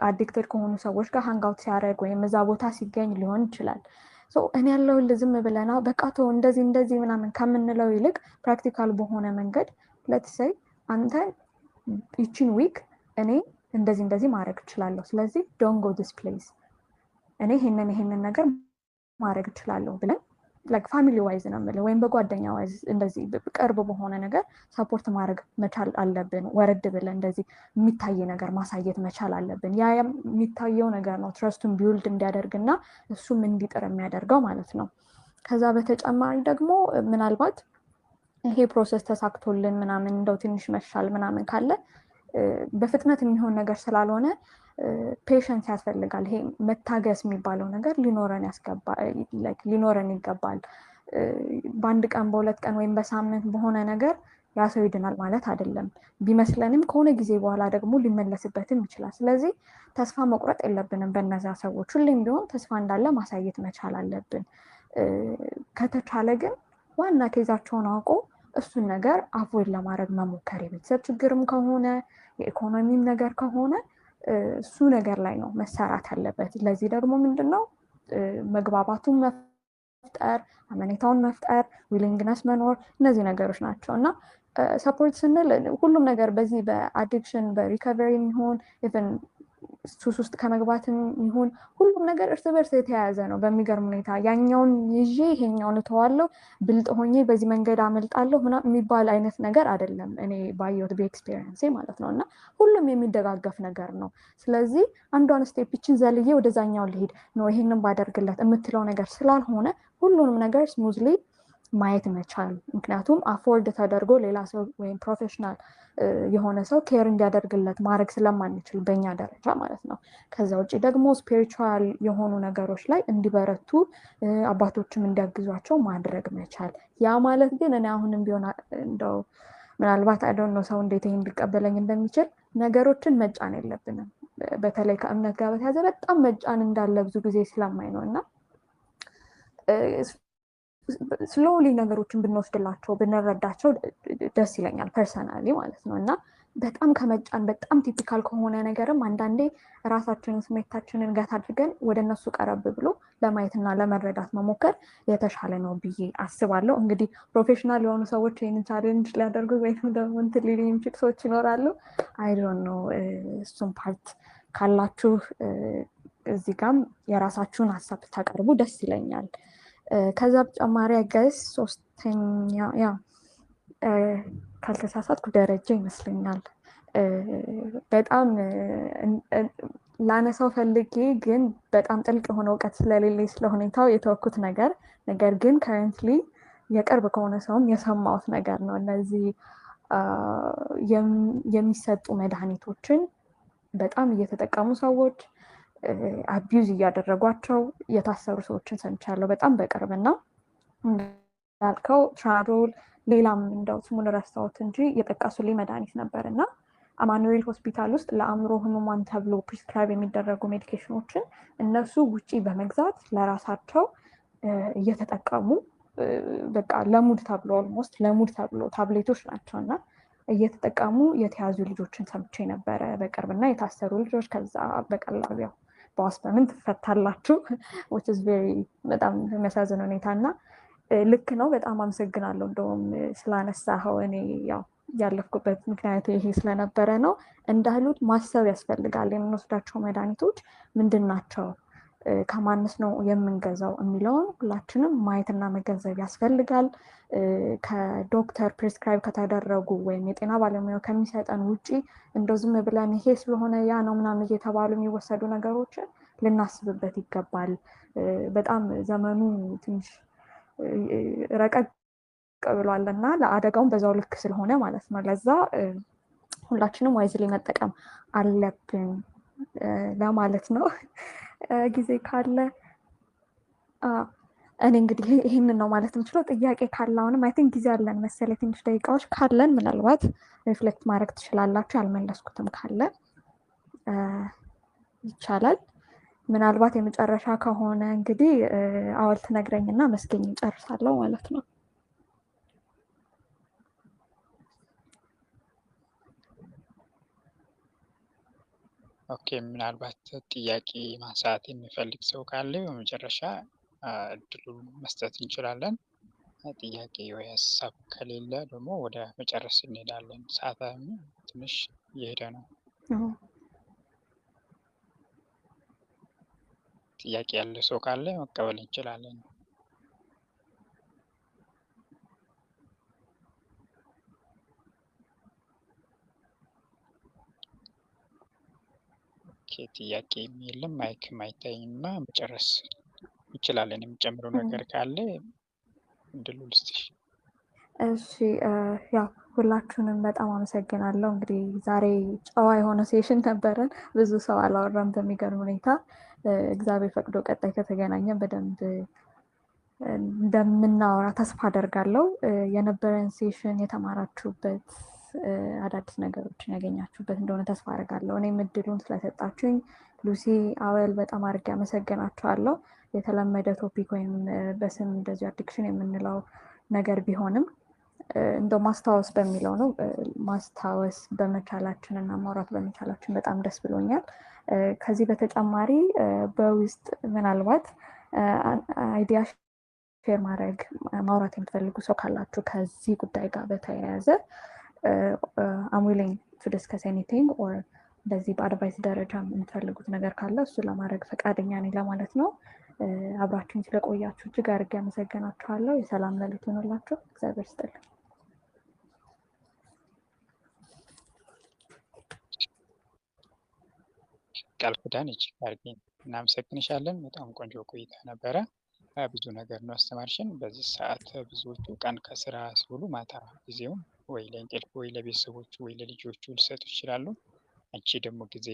አዲክትድ ከሆኑ ሰዎች ጋር ሃንጋውት ሲያደርግ ወይም እዛ ቦታ ሲገኝ ሊሆን ይችላል። እኔ ያለውን ዝም ብለና በቃ ተው እንደዚህ ምናምን ከምንለው ይልቅ ፕራክቲካል በሆነ መንገድ ለትሰይ አንተ ይቺን ዊክ እኔ እንደዚህ ማድረግ እችላለሁ፣ ስለዚህ ዶንት ጎ ዲስ ፕሌስ፣ እኔ ይሄንን ነገር ማድረግ እችላለሁ ብለን ላይክ ፋሚሊ ዋይዝ ነው የምልህ ወይም በጓደኛ ዋይዝ እንደዚህ ቅርብ በሆነ ነገር ሰፖርት ማድረግ መቻል አለብን። ወረድ ብለን እንደዚህ የሚታይ ነገር ማሳየት መቻል አለብን። ያ የሚታየው ነገር ነው ትረስቱን ቢውልድ እንዲያደርግና እሱም እንዲጥር የሚያደርገው ማለት ነው። ከዛ በተጨማሪ ደግሞ ምናልባት ይሄ ፕሮሰስ ተሳክቶልን ምናምን እንደው ትንሽ መሻል ምናምን ካለ በፍጥነት የሚሆን ነገር ስላልሆነ ፔሸንስ ያስፈልጋል። ይሄ መታገስ የሚባለው ነገር ሊኖረን ይገባል። በአንድ ቀን በሁለት ቀን ወይም በሳምንት በሆነ ነገር ያ ሰው ይድናል ማለት አይደለም። ቢመስለንም ከሆነ ጊዜ በኋላ ደግሞ ሊመለስበትም ይችላል። ስለዚህ ተስፋ መቁረጥ የለብንም በእነዛ ሰዎች። ሁሌም ቢሆን ተስፋ እንዳለ ማሳየት መቻል አለብን። ከተቻለ ግን ዋና ኬዛቸውን አውቆ እሱን ነገር አቮይድ ለማድረግ መሞከር፣ የቤተሰብ ችግርም ከሆነ የኢኮኖሚም ነገር ከሆነ እሱ ነገር ላይ ነው መሰራት ያለበት። ለዚህ ደግሞ ምንድነው መግባባቱን መፍጠር፣ አመኔታውን መፍጠር፣ ዊሊንግነስ መኖር፣ እነዚህ ነገሮች ናቸው እና ሰፖርት ስንል ሁሉም ነገር በዚህ በአዲክሽን በሪከቨሪ የሚሆን ኢቨን ሱስ ውስጥ ከመግባትም ይሁን ሁሉም ነገር እርስ በርስ የተያያዘ ነው። በሚገርም ሁኔታ ያኛውን ይዤ ይሄኛውን እተዋለሁ፣ ብልጥ ሆኜ በዚህ መንገድ አመልጣለሁ ምናምን የሚባል አይነት ነገር አይደለም። እኔ ባየሁት በኤክስፔሪየንሴ ማለት ነው። እና ሁሉም የሚደጋገፍ ነገር ነው። ስለዚህ አንዷን ስቴፕችን ዘልዬ ወደዛኛው ልሄድ ነው ይሄንን ባደርግለት የምትለው ነገር ስላልሆነ ሁሉንም ነገር ስሙዝሊ ማየት መቻል። ምክንያቱም አፎርድ ተደርጎ ሌላ ሰው ወይም ፕሮፌሽናል የሆነ ሰው ኬር እንዲያደርግለት ማድረግ ስለማንችል በእኛ ደረጃ ማለት ነው። ከዛ ውጭ ደግሞ ስፒሪቹዋል የሆኑ ነገሮች ላይ እንዲበረቱ አባቶችም እንዲያግዟቸው ማድረግ መቻል። ያ ማለት ግን እኔ አሁንም ቢሆን እንደው ምናልባት አይዶን ነው ሰው እንዴት ይሄን ሊቀበለኝ እንደሚችል ነገሮችን መጫን የለብንም። በተለይ ከእምነት ጋር በተያያዘ በጣም መጫን እንዳለ ብዙ ጊዜ ስለማይ ነው እና ስሎሊ ነገሮችን ብንወስድላቸው ብንረዳቸው ደስ ይለኛል ፐርሰናሊ ማለት ነው። እና በጣም ከመጫን በጣም ቲፒካል ከሆነ ነገርም አንዳንዴ ራሳችንን ስሜታችንን ገት አድርገን ወደ እነሱ ቀረብ ብሎ ለማየትና ለመረዳት መሞከር የተሻለ ነው ብዬ አስባለሁ። እንግዲህ ፕሮፌሽናል የሆኑ ሰዎች ይህንን ቻሌንጅ ሊያደርጉ ወይም ደግሞ እንትን ሊሉ የሚችሉ ሰዎች ይኖራሉ። አይ ዶንት ኖ እሱም ፓርት ካላችሁ እዚህ ጋም የራሳችሁን ሀሳብ ታቀርቡ ደስ ይለኛል። ከዛ በተጨማሪ ጋይስ ሶስተኛ ካልተሳሳትኩ ደረጃ ይመስለኛል በጣም ላነሳው ፈልጌ ግን በጣም ጥልቅ የሆነ እውቀት ስለሌለኝ ስለሁኔታው የተወኩት ነገር ግን ከረንትሊ የቅርብ ከሆነ ሰውም የሰማሁት ነገር ነው። እነዚህ የሚሰጡ መድኃኒቶችን በጣም እየተጠቀሙ ሰዎች አቢዩዝ እያደረጓቸው የታሰሩ ሰዎችን ሰምቻለሁ በጣም በቅርብና እንዳልከው ትራዶል ሌላም እንደው ስሙን ረሳሁት እንጂ የጠቀሱልኝ መድኃኒት ነበርና አማኑኤል ሆስፒታል ውስጥ ለአእምሮ ህሙማን ተብሎ ፕሪስክራይብ የሚደረጉ ሜዲኬሽኖችን እነሱ ውጪ በመግዛት ለራሳቸው እየተጠቀሙ በቃ ለሙድ ተብሎ ኦልሞስት ለሙድ ተብሎ ታብሌቶች ናቸውና እየተጠቀሙ የተያዙ ልጆችን ሰምቼ ነበረ በቅርብና የታሰሩ ልጆች ከዛ በቀላሉ ያው በዋስ በምን ትፈታላችሁ which is very በጣም የሚያሳዝን ሁኔታ እና ልክ ነው። በጣም አመሰግናለሁ እንደውም ስላነሳኸው። እኔ ያው ያለፍኩበት ምክንያቱ ይሄ ስለነበረ ነው። እንዳሉት ማሰብ ያስፈልጋል። የምንወስዳቸው መድኃኒቶች ምንድን ናቸው፣ ከማንስ ነው የምንገዛው የሚለውን ሁላችንም ማየትና መገንዘብ ያስፈልጋል። ከዶክተር ፕሪስክራይብ ከተደረጉ ወይም የጤና ባለሙያው ከሚሰጠን ውጪ እንደው ዝም ብለን ይሄ ስለሆነ ያ ነው ምናምን እየተባሉ የሚወሰዱ ነገሮችን ልናስብበት ይገባል። በጣም ዘመኑ ትንሽ ረቀቅ ብሏል እና ለአደጋውን በዛው ልክ ስለሆነ ማለት ነው። ለዛ ሁላችንም ዋይዝሊ መጠቀም አለብን ለማለት ነው። ጊዜ ካለ እኔ እንግዲህ ይህንን ነው ማለት የምችለው። ጥያቄ ካለ አሁንም አይ ቲንክ ጊዜ አለን መሰለኝ፣ ትንሽ ደቂቃዎች ካለን ምናልባት ሪፍሌክት ማድረግ ትችላላችሁ። ያልመለስኩትም ካለ ይቻላል። ምናልባት የመጨረሻ ከሆነ እንግዲህ አወል ትነግረኝና መስገኝ እንጨርሳለሁ ማለት ነው። ኦኬ፣ ምናልባት ጥያቄ ማንሳት የሚፈልግ ሰው ካለ በመጨረሻ እድሉን መስጠት እንችላለን። ጥያቄ ወይ ሀሳብ ከሌለ ደግሞ ወደ መጨረስ እንሄዳለን። ሰዓትም ትንሽ እየሄደ ነው። ጥያቄ ያለ ሰው ካለ መቀበል እንችላለን። ጥያቄ የለም፣ ማይክም አይታይም እና መጨረስ እንችላለን። የሚጨምረው ነገር ካለ እድሉ ልስጥሽ። እሺ፣ ያው ሁላችሁንም በጣም አመሰግናለሁ። እንግዲህ ዛሬ ጨዋ የሆነ ሴሽን ነበረን። ብዙ ሰው አላወራም በሚገርም ሁኔታ። እግዚአብሔር ፈቅዶ ቀጣይ ከተገናኘን በደንብ እንደምናወራ ተስፋ አደርጋለሁ። የነበረን ሴሽን የተማራችሁበት አዳዲስ ነገሮችን ያገኛችሁበት እንደሆነ ተስፋ አደርጋለሁ። እኔም እድሉን ስለሰጣችሁኝ ሉሲ፣ አወል በጣም አድርጌ አመሰግናችኋለሁ። የተለመደ ቶፒክ ወይም በስም እንደዚሁ አዲክሽን የምንለው ነገር ቢሆንም እንደው ማስታወስ በሚለው ነው። ማስታወስ በመቻላችን እና ማውራት በመቻላችን በጣም ደስ ብሎኛል። ከዚህ በተጨማሪ በውስጥ ምናልባት አይዲያ ሼር ማድረግ ማውራት የምትፈልጉ ሰው ካላችሁ ከዚህ ጉዳይ ጋር በተያያዘ I'm willing to discuss anything or እንደዚህ በአድቫይስ ደረጃ የምትፈልጉት ነገር ካለ እሱ ለማድረግ ፈቃደኛ ነኝ ለማለት ነው። አብራችሁን ስለቆያችሁ እጅግ አድርጌ አመሰግናችኋለሁ። የሰላም ሌሊት ይሁንላችሁ። እግዚአብሔር ይስጥልኝ። ቃል ኪዳን እጅግ አድርጌ እናመሰግንሻለን። በጣም ቆንጆ ቆይታ ነበረ። ብዙ ነገር ነው አስተማርሽን። በዚህ ሰዓት ብዙዎቹ ቀን ከስራ ሲውሉ ማታ ጊዜውን ወይ ለእንቅልፍ ወይ ለቤተሰቦቹ ወይ ለልጆቹ ሊሰጡ ይችላሉ። አንቺ ደግሞ ጊዜ